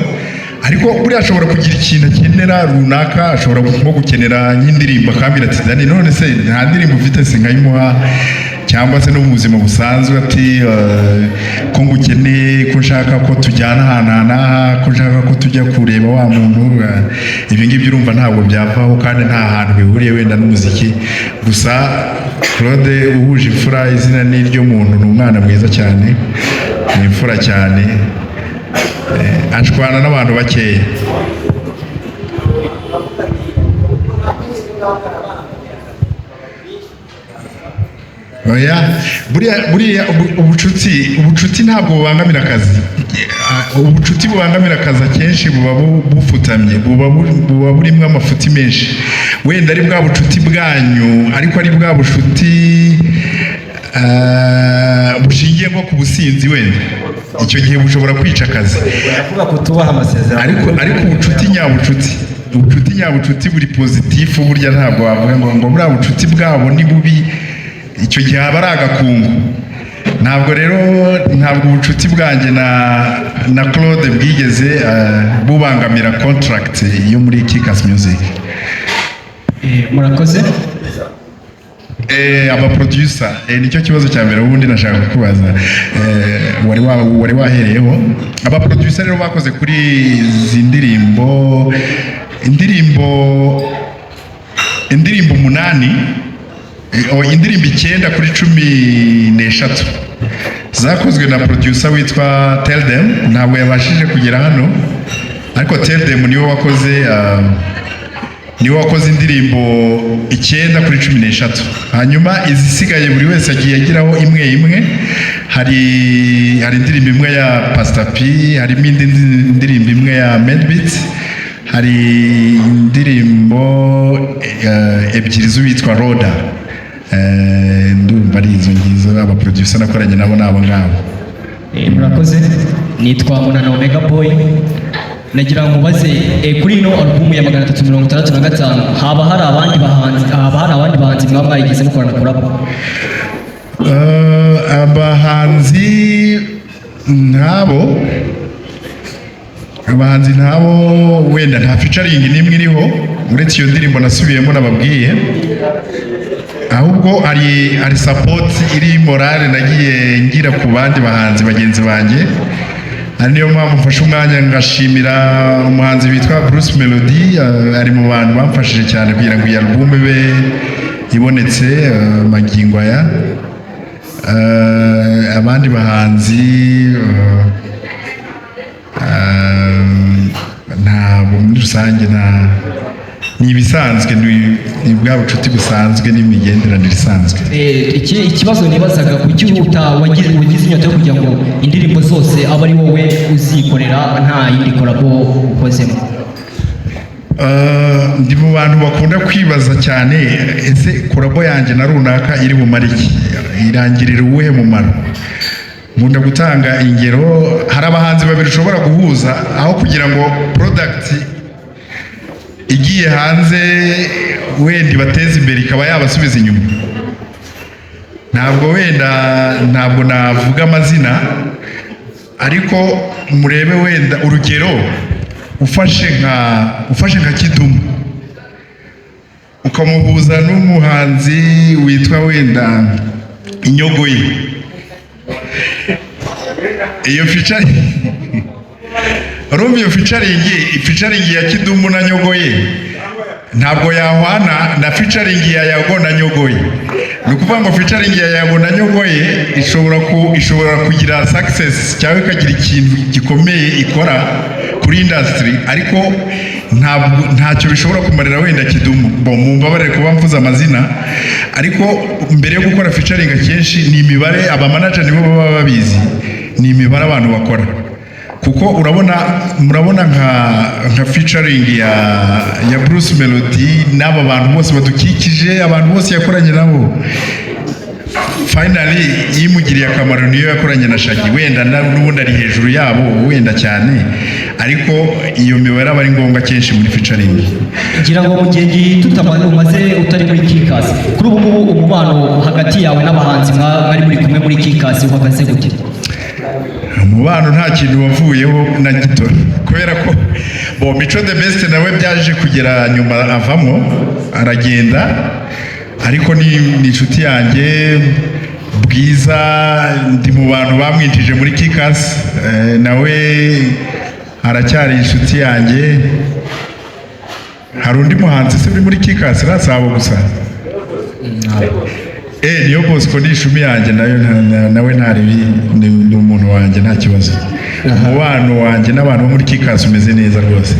ariko buriya ashobora kugira ikintu akenera runaka, ashobora nko gukenera nk'indirimbo akambwira ati Dani, none se nta ndirimbo ufite se nkayimuha, cyangwa se no mu buzima busanzwe ati ko ngukeneye, ko nshaka ko tujyana ahantu n'aha, ko nshaka ko tujya kureba wa muntu. Ibyo ngibyo urumva ntabwo byavaho kandi nta hantu bihuriye wenda n'umuziki gusa. Claude uhuje imfura, izina ni ryo muntu, ni umwana mwiza cyane, ni imfura cyane, ashwana n'abantu bakeya. Oya, buriya ubucuti ntabwo bubangamira akazi. Ubucuti bubangamira akazi akenshi buba bufutamye, buba burimo amafuti menshi. Wenda ari bwa bucuti bwanyu, ariko ari bwa bucuti bushingiye nko ku businzi, wenda icyo gihe bushobora kwica akazi. Baravuga ko tubaha amasezerano. Ariko ubucuti nyabucuti buri pozitifu, burya ntabwo wavuga ngo buriya bucuti bwabo ni bubi, icyo gihe aba ari agakungu. Ntabwo ubucuti bwanjye na Claude bwigeze bubangamira contract yo muri Kikas Music. Murakoze. Aba producer, nicyo kibazo cya mbere ubundi nashaka kukubaza, wari wahereyeho. Aba producer rero bakoze kuri izi indirimbo 8, indirimbo 9 kuri 13 zakozwe na producer witwa Tell Them. Ntabwo yabashije kugera hano, ariko Tell Them niwe wakoze indirimbo 9 kuri 13. Hanyuma izisigaye buri wese agiye agiraho imwe. Hari indirimbo imwe ya Pastor P, harimo indi ndirimbo imwe ya Medbeat, hari indirimbo ebyiri z'uwitwa Roda. Ndumva ari izo ngizo abaproducer nakoranye nabo nabo ngabo. Murakoze. Nitwa Munana Omega Boy. Nagira ngo baze kuri ino album ya 365 haba hari abandi bahanzi mwaba mwayigeze mukorana collab? Abahanzi ntabo wenda nta featuring nimwe iriho uretse iyo ndirimbo nasubiyemo nababwiye, ahubwo hari support iri morale nagiye ngira ku bandi bahanzi bagenzi banjye. Ari niyo mpamvu mfashe umwanya ngashimira umuhanzi witwa Bruce Melody, ari mu bantu bamfashije cyane kugira ngo iyi album ibe ibonetse magingo aya. Abandi bahanzi ntabwo muri rusange ni ibisanzwe, ni bwa bucuti busanzwe n'imigenderanire isanzwe. Ikibazo nibazaga kuki wagize inyota yo kugira ngo indirimbo zose aba ari wowe uzikorera nta yindi collabo ukozemo? Ndi mu bantu bakunda kwibaza cyane, ese collabo yanjye na runaka iri bumare iki, irangirira uwuhe mumaro? Nkunda gutanga ingero, hari abahanzi babiri ushobora guhuza, aho kugira ngo product igiye hanze wenda ibateza imbere ikaba yabasubiza inyuma. Ntabwo navuga amazina, ariko murebe wenda urugero, ufashe nka Kidumu ukamuhuza n'umuhanzi witwa wenda Inyogoye, iyo urumva iyo featuring ya Kidumu na Nyogoye ntabwo yahwana na featuring ya Yago na Nyogoye. Ni ukuvuga ngo featuring ya Yago na Nyogoye ishobora kugira success cyangwa ikagira ikintu gikomeye ikora kuri industry, ariko ntacyo bishobora kumarira wenda kidumu. Mumbabarire kuba mvuze amazina, ariko mbere yo gukora featuring akenshi ni imibare, abamanager nibo baba babizi, ni imibare abantu bakora, kuko murabona nka featuring ya Bruce Melody n'aba bantu bose badukikije, abantu bose yakoranye nabo, finally yimugiriye akamaro niyo yakoranye na Shaggy, wenda n'ubundi ari hejuru yabo wenda cyane, ariko iyo mibare aba ari ngombwa kenshi muri featuring. ngira ngo mu gihe gito umaze utari muri Kikas, kuri ubu ngubu umubano hagati yawe n'abahanzi mwari muri kumwe muri Kikas uhagaze gute? Umubano nta kintu wavuyeho na gito, kubera ko Mico the Best nawe byaje kugera nyuma avamo aragenda, ariko ni inshuti yanjye. Bwiza ndi mu bantu bamwinjije muri Kikas, nawe aracyari inshuti yanjye. Hari undi muhanzi se uri muri Kikas rasabo gusa? Niyo Bosco ni ishumi yanjye, nawe ni umuntu wanjye, nta kibazo. Umubano wanjye n'abantu bo muri Kikas umeze neza rwose.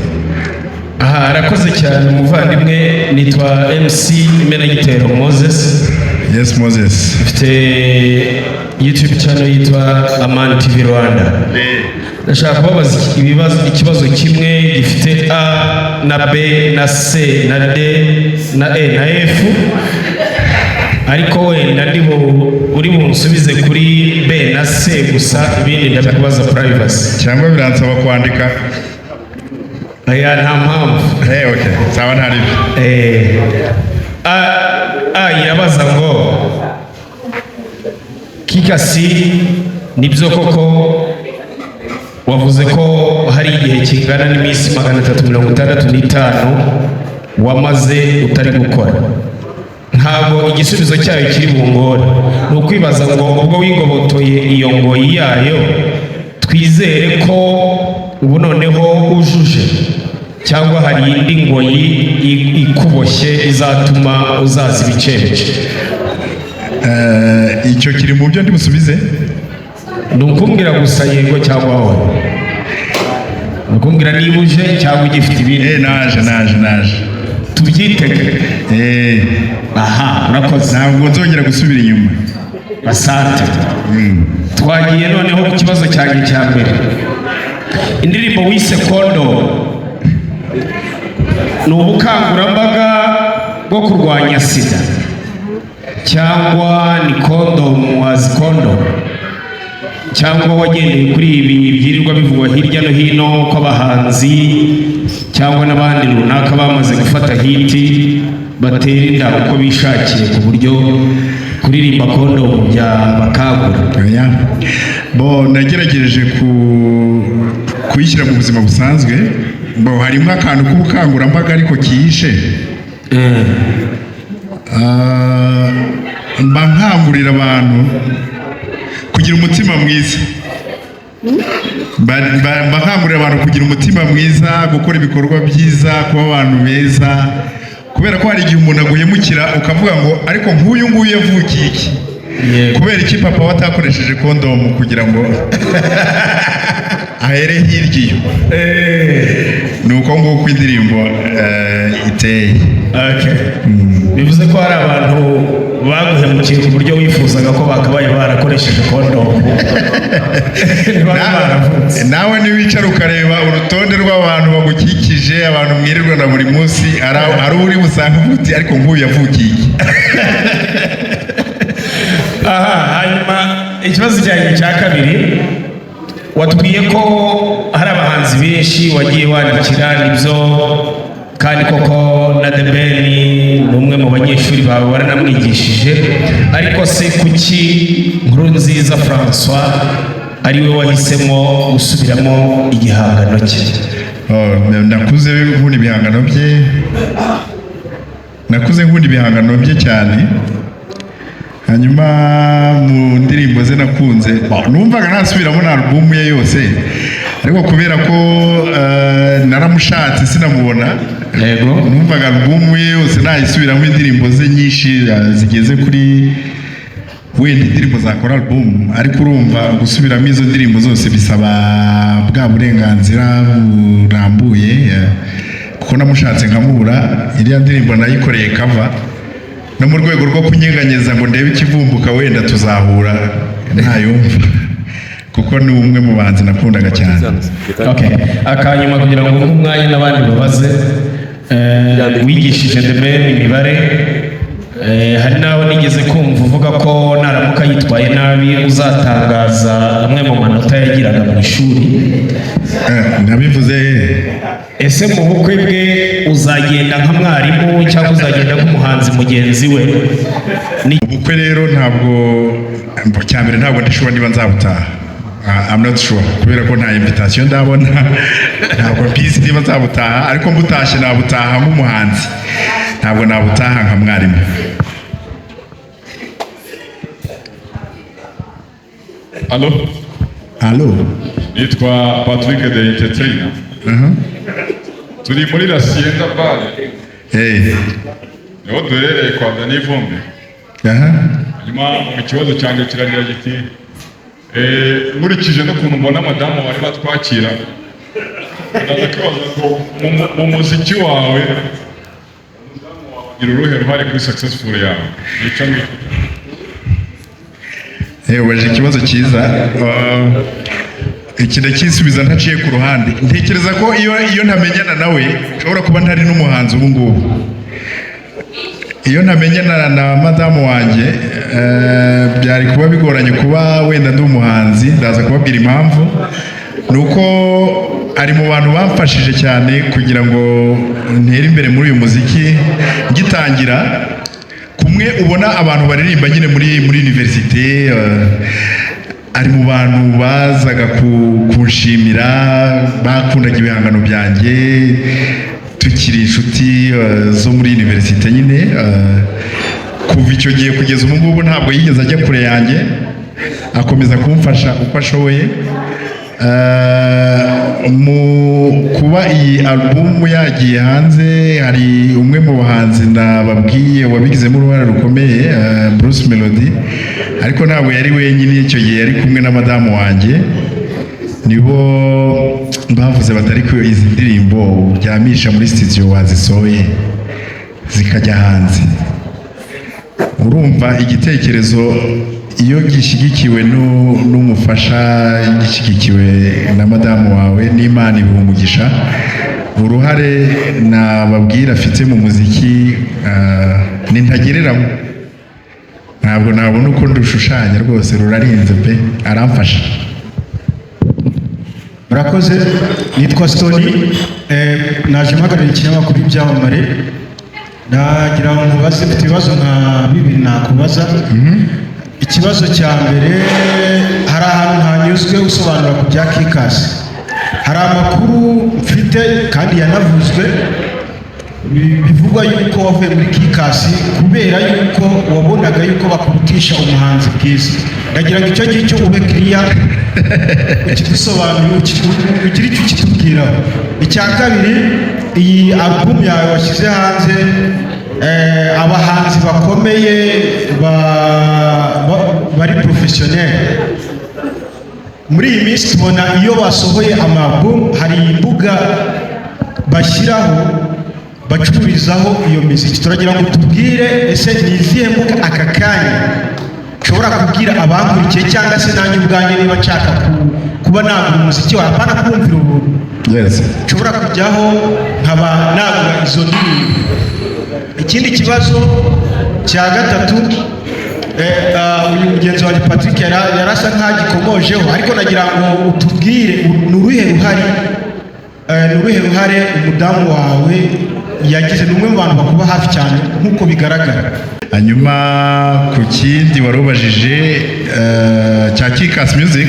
Aha, arakoze cyane umuvandimwe. Nitwa MC Imenagitero Moses. Yes, Moses. Mfite YouTube channel yitwa Amani TV Rwanda. Ndashaka kubabaza ikibazo kimwe gifite A na B na C na D na E na F, ariko wenda uri bunsubize kuri B na C gusa, ibindi ndabikubaza privacy. Cyangwa biransaba kwandika? Aya nta mpamvu. Okay, sawa ntari. Irabaza ngo Kikas nibyo koko wavuze ko hari igihe kingana n'iminsi 365 wamaze utari gukora. Ntabwo igisubizo cyayo kiri bungore, ni ukwibaza ngo ubwo wigobotoye iyo ngoyi yayo, twizere ko ubu noneho ujuje, cyangwa hari indi ngoyi ikuboshye izatuma uzaza ibicece? Icyo kiri mu byo ndi busubize. Ni ukumbwira gusa yego cyangwa oya. Ni ukumbwira niba uje cyangwa ugifite ibindi. Naje tubyitege. Aha, urakoze. Ntabwo nzongera gusubira inyuma. Asante. Twagiye noneho ku kibazo cyanjye cya mbere. Indirimbo wise Kondo ni ubukangurambaga bwo kurwanya sida, cyangwa ni condom as condom, cyangwa wagendeye kuri ibi byirirwa bivugwa hirya no hino ko abahanzi cyangwa n'abandi runaka bamaze gufata hiti batera inda uko bishakiye, ku buryo kuririmba condom bya bakagura? Nagerageje kuyishyira mu buzima busanzwe. Harimo akantu k'ubukangurambaga ariko kihishe. Mba nkangurira abantu kugira umutima mwiza. Mba nkangurira abantu kugira umutima mwiza, gukora ibikorwa byiza, kuba abantu beza, kubera ko hari igihe umuntu aguhemukira ukavuga ngo ariko nk'uyu nguyu yavukiye iki? Kubera iki papa watakoresheje kondomu kugira ngo ahere hirya iyo? Ni uko nguko indirimbo iteye. Bivuze ko hari abantu baguhemukiye ku buryo wifuzaga ko bakabaye barakoresheje kondomu. Nawe niwicara ukareba urutonde rw'abantu bagukikije, abantu mwirirwa na buri munsi, ari uri busanga uvuti ariko nk'uyu yavukiye iki? Hanyuma ikibazo cyanjye cya kabiri, watubwiye ko hari abahanzi benshi wagiye wandikira, nibyo kandi koko na The Ben ni umwe mu banyeshuri bawe waranamwigishije, ariko se kuki Nkurunziza François ari we wahisemo gusubiramo igihangano cye? Nakuze nkunda ibihangano bye cyane. Hanyuma mu ndirimbo ze nakunze, numvaga nasubiramo na album ye yose, ariko kubera ko naramushatse sinamubona, numvaga album ye yose nayisubiramo indirimbo ze nyinshi zigeze kuri wenda indirimbo zakora album, ariko urumva gusubiramo izo ndirimbo zose bisaba bwa burenganzira burambuye, kuko ko namushatse nkamubura. Iriya ndirimbo nayikoreye cover no mu rwego rwo kunyeganyeza ngo ndebe ikivumbuka wenda tuzahura ntayumva kuko ni umwe mu banzi nakundaga cyane. Okay, akanyuma kugira ngo umwanya n'abandi babaze, wigishije The Ben imibare, hari naho nigeze kumva uvuga ko naramuka yitwaye nabi uzatangaza amwe mu manota yagiraga mu ishuri. Nabivuze. Ese mu bukwe bwe uzagenda nka mwarimu cyangwa uzagenda nk'umuhanzi mugenzi we? Ubukwe rero ntabwo cyambere ntabwo ndishobora niba nzabutaha. I'm not sure kubera ko nta invitation ndabona ntabwo mbizi niba nzabutaha, ariko mbutashye nabutaha nk'umuhanzi, ntabwo nabutaha nka mwarimu. Allo. Nitwa Patrick de Entertainer. Turi muri la Sienda Bar. Niho duherereye kwa Dani Vumbi. Nyuma mu kibazo cyanjye kiragira giti nkurikije n'ukuntu mbona madamu bari batwakira, ndaza kwibaza ngo mu muziki wawe gira uruhe ruhare kuri successful yawe? Nicyo waje ikibazo cyiza. Iki ndakisubiza ntaciye ku ruhande. Ntekereza ko iyo ntamenyana nawe nshobora kuba ntari n'umuhanzi ubu ngubu. Iyo ntamenyana na madamu wanjye byari kuba bigoranye kuba wenda ndi umuhanzi. Ndaza kubabwira impamvu. Nuko ari mu bantu bamfashije cyane kugira ngo ntere imbere muri uyu muziki. Ngitangira kumwe ubona abantu baririmba nyine muri universite, ari mu bantu bazaga kunshimira, bakundaga ibihangano byanjye tukiri inshuti zo muri universite nyine. Kuva icyo gihe kugeza ubu ngubu ntabwo yigeze ajya kure yanjye, akomeza kumfasha uko ashoboye. Mu kuba iyi album yagiye hanze, hari umwe mu bahanzi nababwiye wabigizemo uruhare rukomeye, Bruce Melody, ariko ntabwo yari wenyine. Icyo gihe yari kumwe na madamu wanjye, nibo bavuze batari ko izi ndirimbo byamisha muri studio wazisohoye zikajya hanze. Urumva igitekerezo iyo gishyigikiwe n'umufasha, gishyigikiwe na madamu wawe, n'Imana ibuha umugisha. Uruhare nababwira afite mu muziki ni ntagereranywa. Ntabwo nabona uko ndushushanya, rwose rurarinze pe, aramfasha. Murakoze. Nitwa Stony, naje mpagarariye ikinyamakuru ibyamamare. Nagira ngo mubaze, mfite ibibazo nka bibiri nakubaza. Ikibazo cya mbere, hari ahantu hanyuzwe usobanura ku bya Kikasi. Hari amakuru mfite kandi yanavuzwe bivugwa yuko wavuye muri Kikasi kubera yuko wabonaga yuko bakurutisha umuhanzi bwiza. Ndagira ngo icyo ngicyo ube clear, ukidusobanurire, ugire icyo ukitubwiraho. Icya kabiri, iyi album yawe washyize hanze, abahanzi bakomeye bari professionnel muri iyi minsi tubona iyo basohoye amabum hari imbuga bashyiraho bacururizaho iyo muziki. Turagira ngo tubwire ese ni izihe mbuga aka kanya ushobora kubwira abakurikiye, cyangwa se nanjye ubwanjye niba nshaka kuba nagura umuziki wawe, apana kumvira ubuntu, nshobora kujyaho nkaba nagura izo ndirimbo. Ikindi kibazo cya gatatu, uyu mugenzi wanjye Patrick yarasa nk'agikomojeho, ariko nagira ngo utubwire ni uruhe ruhare umudamu wawe yagize. Ni umwe mu bantu bakuba hafi cyane nk'uko bigaragara. Hanyuma ku kindi warubajije cya Kikasi Music,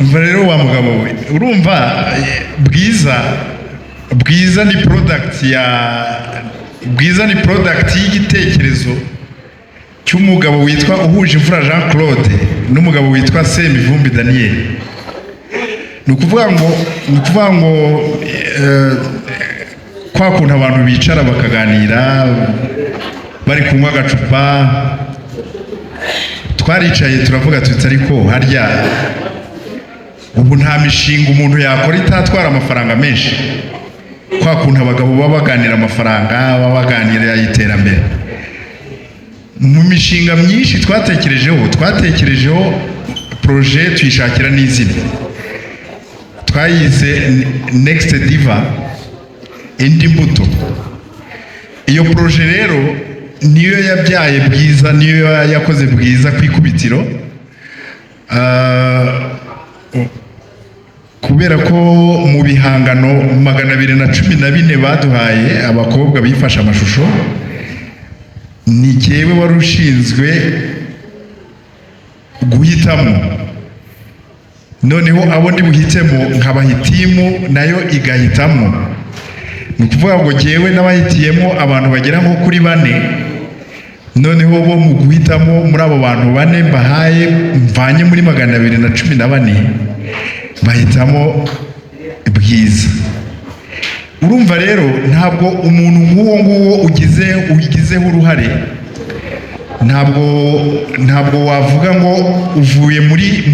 umva rero wa mugabo we, urumva Bwiza ni product y'igitekerezo cy'umugabo witwa Uhuje Imfura Jean Claude n'umugabo witwa Semivumbi Daniel. Ni ukuvuga ngo kwa kuntu abantu bicara bakaganira bari kunywa agacupa, twaricaye turavuga tuti ariko harya ubu nta mishinga umuntu yakora itatwara amafaranga menshi. kwa kuntu abagabo baba baganira amafaranga, baba baganira iterambere. Mu mishinga myinshi twatekerejeho projet tuyishakira n'izina, twayize Next Diva, indi mbuto. Iyo projet rero niyo yabyaye Bwiza, niyo yakoze Bwiza ku ikubitiro, kubera ko mu bihangano 214 baduhaye abakobwa bifashe amashusho, ni jyewe wari ushinzwe guhitamo, noneho abo ndi buhitemo nkabahitimu nayo igahitamo. Ni ukuvuga ngo jyewe n'abahitiyemo abantu bagera nko kuri 4, noneho bo mu guhitamo muri abo bantu 4 mbahaye mvanye muri 214 bahitamo Bwiza. Urumva rero ntabwo umuntu nk'uwo ugizeho uruhare, ntabwo wavuga ngo uvuye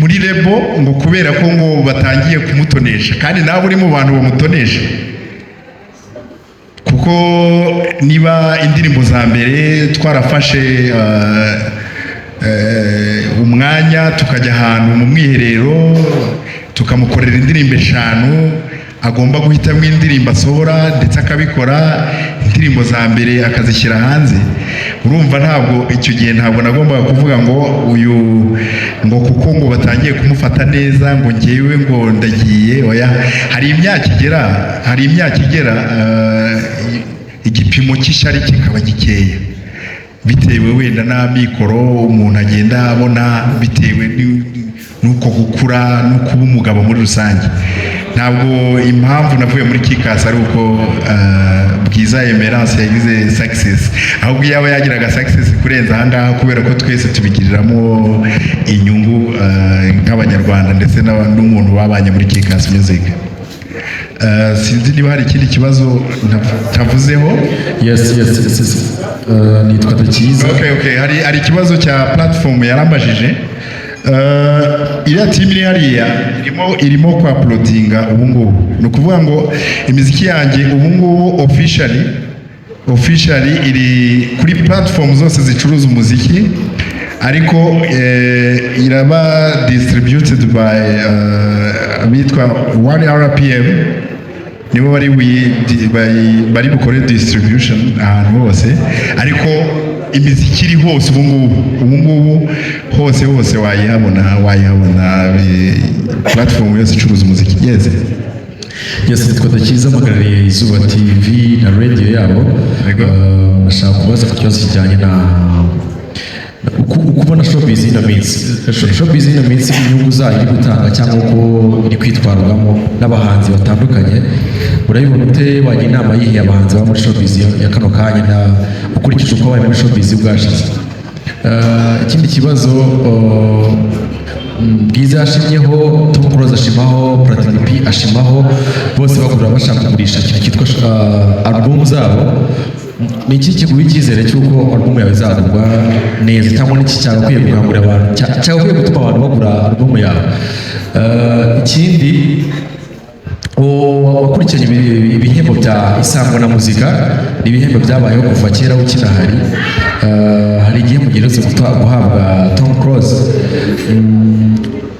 muri lebo ngo kubera ko ngo batangiye kumutonesha, kandi nawe uri mu bantu bamutonesha. Kuko niba indirimbo za mbere twarafashe umwanya tukajya ahantu mu mwiherero tukamukorera indirimbo 5, agomba guhitamo indirimbo asohora ndetse akabikora, indirimbo za mbere akazishyira hanze. Urumva ntabwo icyo gihe ntabwo nagombaga kuvuga ngo uyu ngo kuko ngo batangiye kumufata neza ngo ngewe ngo ndagiye. Oya, hari imyaka igera igipimo cy'ishyari kikaba gikeya, bitewe wenda n'amikoro umuntu agenda abona, bitewe nuko gukura no kuba umugabo muri rusange. Ntabwo impamvu navuye muri Kikasi ari uko Bwiza Emerance yagize success, ahubwo yaba yagiraga success kurenza ahangaha, kubera ko twese tubigiriramo inyungu nk'abanyarwanda ndetse n'umuntu babanye muri Kikasi Music. Sinzi niba hari ikindi kibazo ntavuzeho. Yes. Nitwa Tukiza. Okay, hari ikibazo cya platform yarambajije. Iriya team iri hariya irimo kwa uploadinga ubu ngubu. Ni ukuvuga ngo imiziki yanjye ubu ngubu officially iri kuri platform zose zicuruza umuziki, ariko iraba distributed by bitwa 1RPM, nibo bari bukore distribution ahantu hose, ariko imiziki iri hose ubu ngubu hose wayihabona platform yose icuruza umuziki. Yes, Tukiza mpagarariye Izuba TV na radio yabo. Nashaka kubaza ku kibazo kijyanye na ukubona showbiz ino minsi inyungu zayo iri gutanga cyangwa uko iri kwitwarwamo n'abahanzi batandukanye. Urabibona ute? Wagira inama yihe abahanzi ba muri showbiz ya kano kanya na ukurikije uko bari muri showbiz bwashize? Ikindi kibazo, Bwiza yashimyeho, Tom Close ashimaho, Platinum P ashimaho, bose bagura bashaka kugurisha ikintu cyitwa album zabo. Ni iki kiguha icyizere cy'uko album yawe izagurwa neza, cyangwa n'iki cyagakwiye gukangurira abantu, cyagakwiye gutuma abantu bagura album yawe? Ikindi, wakurikiranye ibihembo bya Isango na muzika, ni ibihembo byabayeho kuva kera ukinahari. Hari igihembo giherutse guhabwa Tom Close.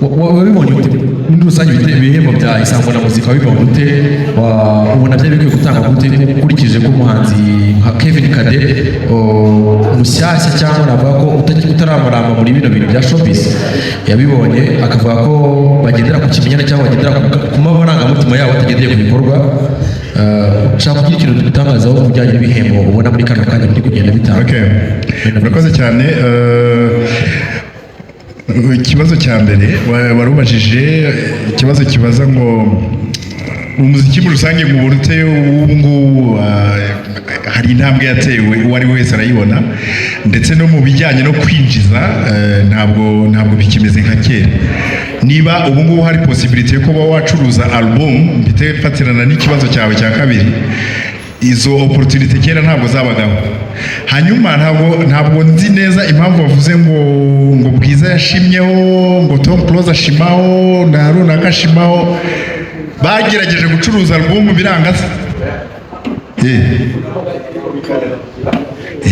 Wabibonye ute muri rusange ibihembo bya Isango na muzika? Wabibonye ute? Ubona byari bikwiye gutanga gute ukurikije ko umuhanzi nka Kevin Kade mushyashya, cyangwa navuga ko utaramaramba muri bino bintu bya showbiz, yabibonye akavuga ko bagendera ku kimenyane cyangwa bagendera ku marangamutima yabo batagendeye ku bikorwa. Ushaka kugira ikintu dutangazaho ku bijyanye n'ibihembo ubona muri kano kanya biri kugenda bitanga? Murakoze cyane. Ikibazo cya mbere warubajije, ikibazo kibaza ngo umuziki muri rusange mu burute ubu ngubu hari intambwe yatewe, uwo ari wese arayibona, ndetse no mu bijyanye no kwinjiza ntabwo bikimeze nka kera. Niba ubu ngubu hari possibility yo kuba wacuruza album, mbite fatirana n'ikibazo cyawe cya kabiri, izo opportunity kera ntabwo zabagaho. Hanyuma ntabwo nzi neza impamvu bavuze ngo Bwiza yashimyeho, ngo Tom Close ashimaho, na runaka ashimaho. bagerageje gucuruza album biranga se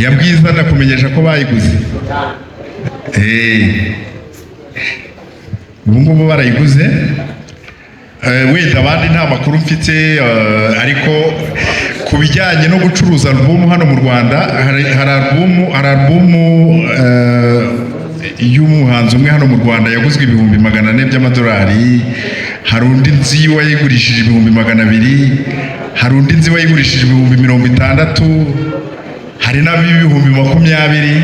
ya Bwiza ndakumenyesha ko bayiguze ubu ngubu barayiguze wenda abandi nta makuru mfite ariko ku bijyanye no gucuruza album hano mu Rwanda hari album y'umuhanzi umwe hano mu Rwanda yaguzwe ibihumbi 400 by'amadolari, hari undi nzi wayigurishije ibihumbi 200, hari undi nzi wayigurishije ibihumbi 60, hari n'ab'ibihumbi 20.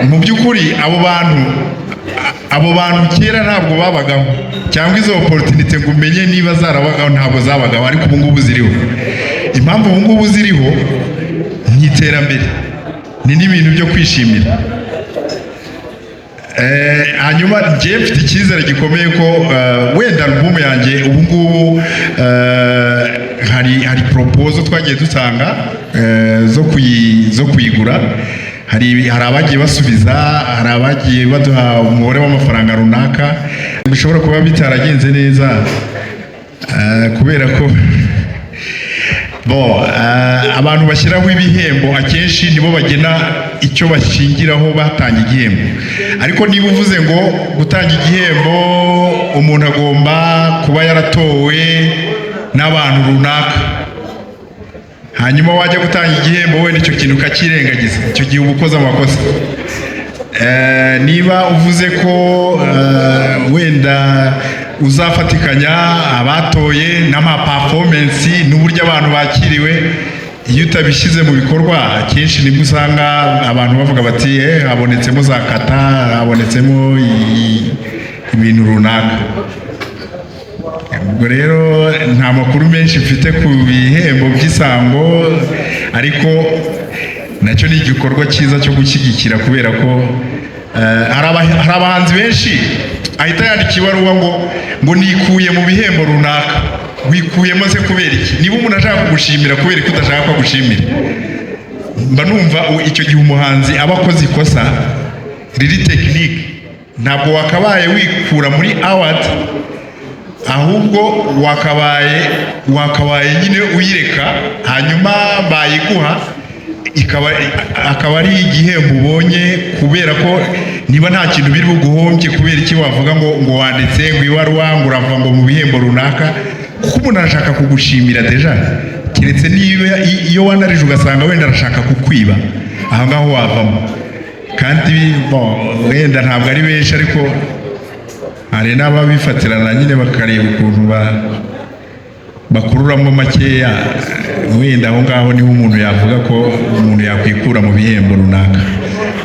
Mu by'ukuri abo bantu kera ntabwo babagaho, cyangwa izo opportunity ngo umenye niba zarabagaho ntabwo zabagaho, ariko ubu ngubu ziriho. Impamvu ubu ngubu ziriho ni iterambere, ni n'ibintu byo kwishimira. Hanyuma njye mfite icyizere gikomeye ko wenda album yanjye ubu ngubu hari proposal twagiye dutanga zo kuyigura. Hari abagiye basubiza, hari abagiye baduha umubare w'amafaranga runaka, bishobora kuba bitaragenze neza kubera ko abantu bashyiraho ibihembo akenshi nibo bagena icyo bashingiraho batanga igihembo. Ariko niba uvuze ngo gutanga igihembo umuntu agomba kuba yaratowe n'abantu runaka, hanyuma wajya gutanga igihembo wenda icyo kintu ukakirengagiza, icyo gihe uba ukoze amakosa. Niba uvuze ko wenda uzafatikanya abatoye n'ama-performance n'uburyo abantu bakiriwe, iyo utabishyize mu bikorwa akenshi nibwo usanga abantu bavuga bati habonetsemo za kata, habonetsemo ibintu runaka. Ubwo rero nta makuru menshi mfite ku bihembo by'isango, ariko nacyo ni igikorwa cyiza cyo gushyigikira kubera ko hari abahanzi benshi ahita yandika ibaruwa ngo nikuye mu bihembo runaka. Wikuyemo se kubera iki? Niba umuntu ashaka kugushimira kubera ko udashaka ko agushimira, mba numva icyo gihe umuhanzi aba akoze ikosa riri tekinike. Ntabwo wakabaye wikura muri award, ahubwo wakabaye nyine uyireka, hanyuma bayiguha akaba ari igihembo ubonye, kubera ko niba nta kintu biri buguhombye kubera iki wavuga ngo wanditse ngo ibaruwa ngo urava ngo mu bihembo runaka, kuko umuntu arashaka kugushimira deja. Keretse niba iyo wanarije ugasanga wenda arashaka kukwiba, aha ngaho wavamo. Kandi wenda ntabwo ari benshi, ariko hari n'ababifatirana nyine bakareba ukuntu bakururamo makeya. Wenda aho ngaho niho umuntu yavuga ko umuntu yakwikura mu bihembo runaka.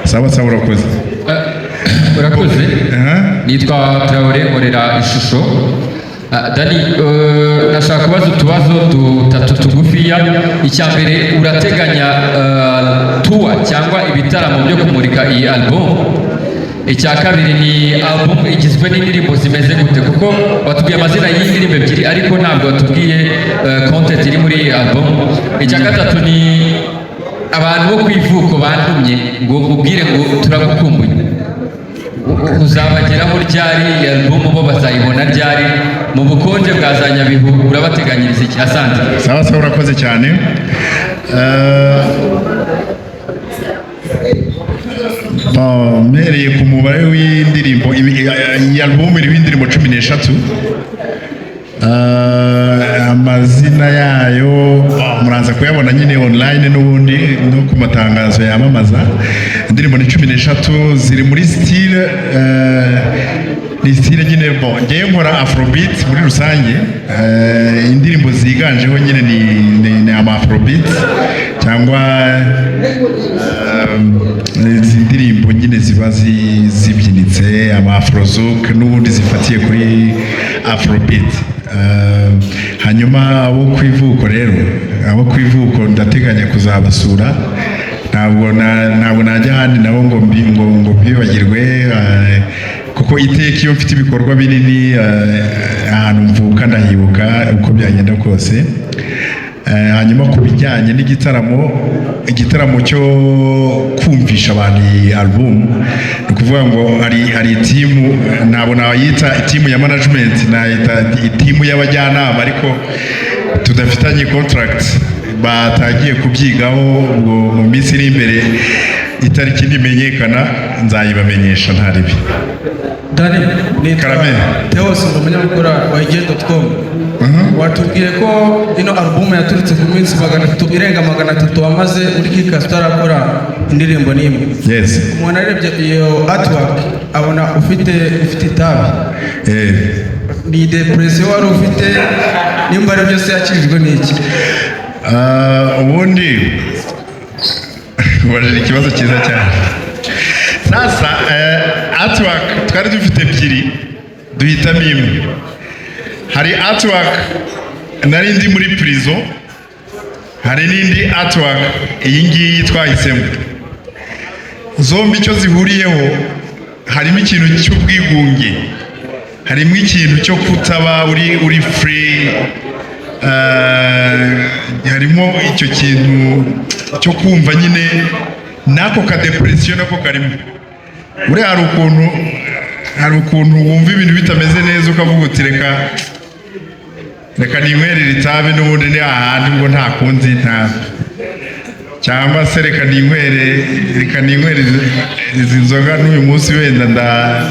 Sawa urakoze. Urakoze. Nitwa Traore nkorera ishusho. Dani, nashaka kubaza utubazo dutatu tugufiya. Icya mbere, urateganya tour cyangwa ibitaramo byo kumurika iyi album? Icya kabiri, ni album igizwe n'indirimbo zimeze gute? Kuko watubwiye amazina y'indirimbo ebyiri ariko ntabwo watubwiye content iri muri iyi album. Icya gatatu, ni abantu bo ku ivuko bantumye ngo ubwire ngo turagukumbuye, uzabageraho ryari? Album bo bazayibona ryari? Mu bukonje bwa za Nyabihu urabateganyiriza iki? Asante. Sawa urakoze cyane. Mpereye ku mubare w'indirimbo, iyi album iriho indirimbo 13. Amazina yayo muraza kuyabona nyine online n'ubundi no ku matangazo yamamaza. Indirimbo ni 13, ziri muri style ni style nyine ngewe nkora afrobeat muri rusange. Indirimbo ziganjeho nyine ni ama afrobeat cyangwa izi ndirimbo nyine ziba zibyinitse, ama afrozouk n'ubundi zifatiye kuri afrobeat. Hanyuma abo ku ivuko rero, abo ku ivuko ndateganya kuzabasura. Ntabwo najya ahandi nabo ngo mbibagirwe, kuko iteka iyo mfite ibikorwa binini ahantu mvuka ndahibuka uko byagenda kose. hanyuma ku bijyanye igitaramo cyo kumvisha abantu iyi album ni ukuvuga ngo hari itimu ntabwo nayita itimu ya management nayita itimu y'abajyanama ariko tudafitanye contract batagiye kubyigaho mu minsi iri imbere itariki nimenyekana nzayibamenyesha ntaribi. Dani Karame Theos umunyamakuru wa igendo.com watubwiye ko ino album yaturutse ku minsi irenga 300 wamaze muri kika tutarakora indirimbo n'imwe. Yes. Umuntu arebye iyo artwork abona ufite itabi. Ni depression wari ufite nimba ari byose yakijwe n'iki? Ubundi ubajije ikibazo cyiza cyane. Sasa artwork twari dufite ebyiri duhitamo imwe. Hari artwork nari ndi muri prison, hari n'indi artwork iyi ngiyi twahisemo. Zombi icyo zihuriyeho harimo ikintu cy'ubwigunge, harimo ikintu cyo kutaba uri free, harimo icyo kintu cyo kumva nyine nako ka depression nako karimo. Buriya hari ukuntu wumva ibintu bitameze neza ukavuga uti reka ninywerere itabi n'ubundi ni ahandi ngo nta kundi cyangwa se reka ninywere izi nzoga n'uyu munsi wenda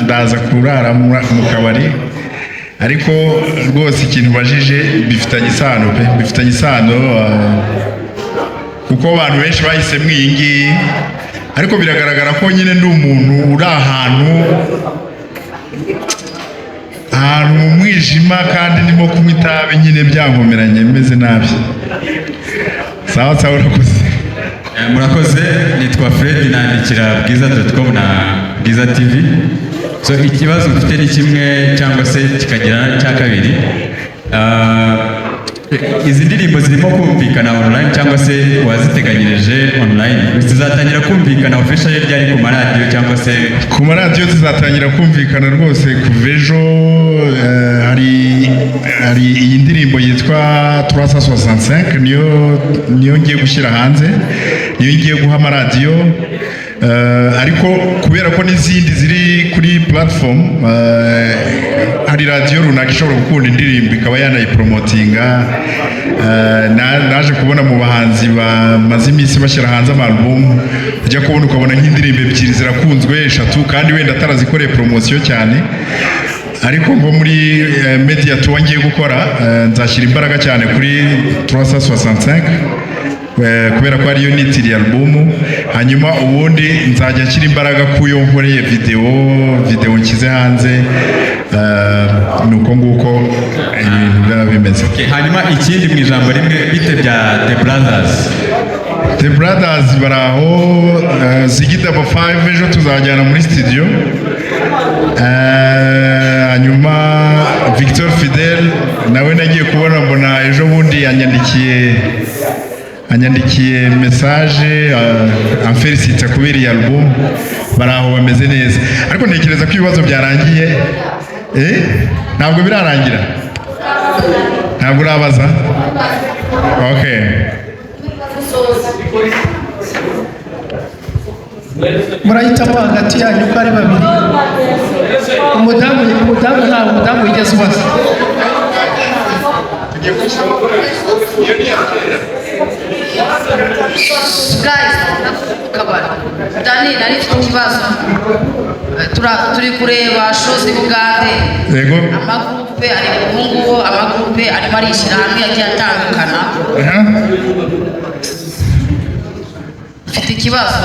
ndaza kurara mu kabari. Ariko rwose ikintu bajije bifitanye isano kuko abantu benshi bahisemo iyi ngiyi, ariko biragaragara ko nyine ndi umuntu uri ahantu mu mwijima kandi ndimo kunywa itabi nyine byankomeranye meze nabi. Sawa urakoze. Murakoze, nitwa Fred nandikira bwiza.com na Bwiza TV. So ikibazo mfite ni kimwe cyangwa se kikagira cya kabiri. Izi ndirimbo zirimo kumvikana online cyangwa se waziteganyirije online, zizatangira kumvikana official ryari ku maradiyo cyangwa se ku maradiyo? Zizatangira kumvikana rwose kuva ejo. Hari iyi ndirimbo yitwa 365 niyo ngiye gushyira hanze, niyo ngiye guha amaradiyo. Ariko kubera ko n'izindi ziri kuri platform, hari radiyo runaka ishobora gukunda indirimbo ikaba yanayipromotinga. Naje kubona mu bahanzi bamaze iminsi bashyira hanze amalbum, ujya kubona ukabona nk'indirimbo ebyiri zirakunzwe, 3 kandi wenda atarazikoreye promosiyo cyane. Ariko nko muri media tour ngiye gukora, nzashyira imbaraga cyane kuri 365 kubera ko ariyo nitiriye album. Hanyuma ubundi nzajya nshyira imbaraga kuyo nkoreye video nshyize hanze. Nuko nguko ibintu biba bimeze. Hanyuma ikindi mu ijambo rimwe bite bya The Brothers baraho. Zigida 5 ejo tuzajyana muri studio. Hanyuma Victor Fidel nawe nagiye kubona mbona ejo bundi yanyandikiye message amfelicita kubera iyi album. Baraho bameze neza, ariko ntekereza ko ibibazo byarangiye. Ntabwo birarangira, ntabwo urabaza. Okay. Murahitamo hagati yanyu uko ari babiri. Umudamu wigeze ubaza. Dani nari mfite ikibazo. Turi kureba shows Bugande. Yego. Amagrupe ari umuhungu, amagrupe arimo arishyira hamwe yagiye atandukana. Mfite ikibazo.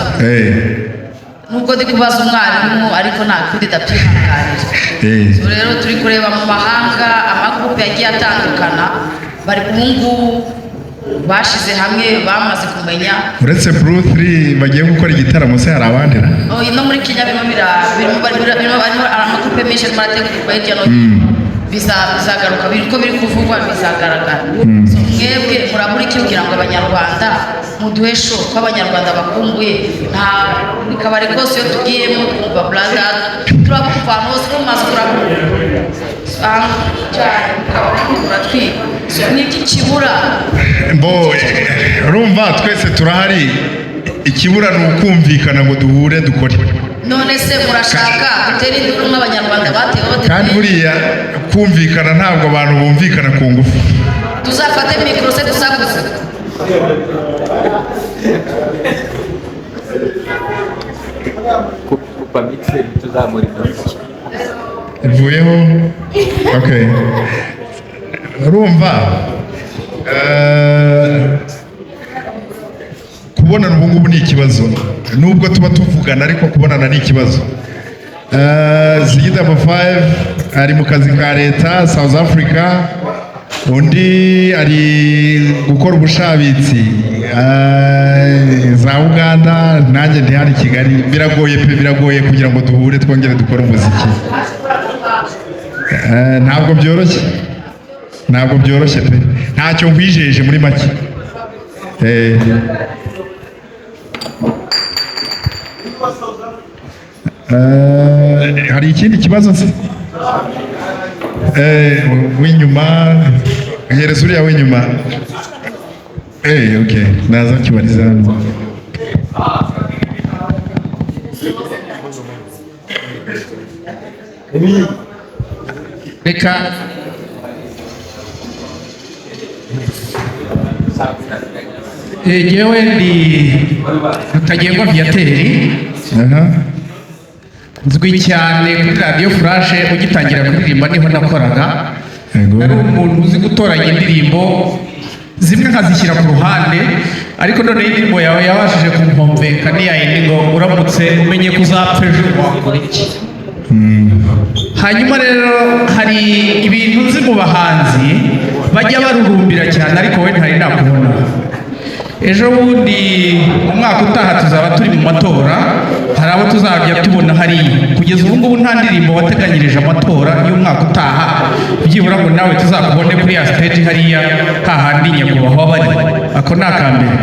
Nubwo ndi kubaza umwarimu ariko nta kundi ndabyihanganira. So rero turi kureba mu mahanga amagrupe yagiye atandukana, bari umuhungu bashize hamwe bamaze kumenya. Uretse Blue 3 bagiye gukora igitaramo se hari abandi na? No muri Kenya birimo amagrupe menshi marategurwa hirya no hino. Bizagaruka biriko biri kuvugwa bizagaragara. So mwebwe murabura iki kugira ngo abanyarwanda muduhe show ko abanyarwanda bakumbuye? Nta bikabare kose yo tugiyemo twumva brother turakumva hose mu mazu turakumva cyane turatwiga. ni iki kibura mbo urumva twese turahari ikibura ni ukumvikana ngo duhure dukore none se murashaka gutera induru nk'abanyarwanda batewe kandi buriya kumvikana ntabwo abantu bumvikana ku ngufu tuzafate mikoro se dusakuze kupa mixer tuzamurika ivuyeho okay urumva kubonana ubu ngubu ni ikibazo nubwo tuba tuvugana ariko kubonana ni ikibazo Zigida 5 ari mu kazi ka leta South Africa undi ari gukora ubushabitsi za Uganda nanjye ndi hano i Kigali biragoye kugira ngo duhure twongere dukore umuziki ntabwo byoroshye pe ntacyo nkwijeje muri make hari ikindi kibazo se w'inyuma hereza uriya w'inyuma okay naza kibariza reka yewe ndi Rutagengwa Viateri nzwi cyane kuri radiyo furashe ugitangira kuririmba niho nakoraga nari umuntu uzi gutoranya indirimbo zimwe nkazishyira ku ruhande ariko none indirimbo yawe yabashije kumpomveka niya yindi ngo uramutse umenye ko uzapfa ejo wakora iki hanyuma rero hari ibintu nzi mu bahanzi bajya barurumbira cyane ariko we ntari nakubona ejo bundi umwaka utaha tuzaba turi mu matora hari abo tuzajya tubona hariya kugeza ubu ngubu nta ndirimbo wateganyirije amatora y'umwaka utaha byibura ngo nawe tuzakubone kuri ya stage hariya hahandi nyakubahwa bari ako ni akambere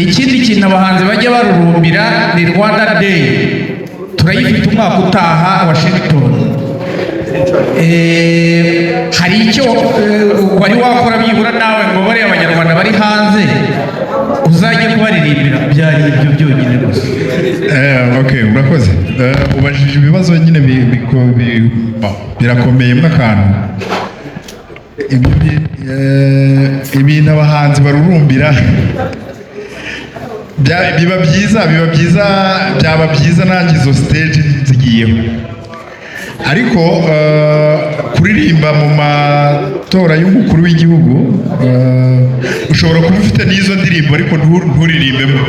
ikindi kintu abahanzi bajya barurumbira ni Rwanda Day turayifite umwaka utaha Washington hari icyo wari wakora byibura nawe ngo bariya abanyarwanda bari hanze uzajye kubaririmbira byari ibyo byonyine gusa okay urakoze ubajije ibibazo nyine birakomeye mw'akantu ibintu abahanzi barurumbira byaba byiza nanjye izo stage zigiyeho ariko kuririmba mu matora y'umukuru w'igihugu ushobora kuba ufite n'izo ndirimbo ariko nturirimbemo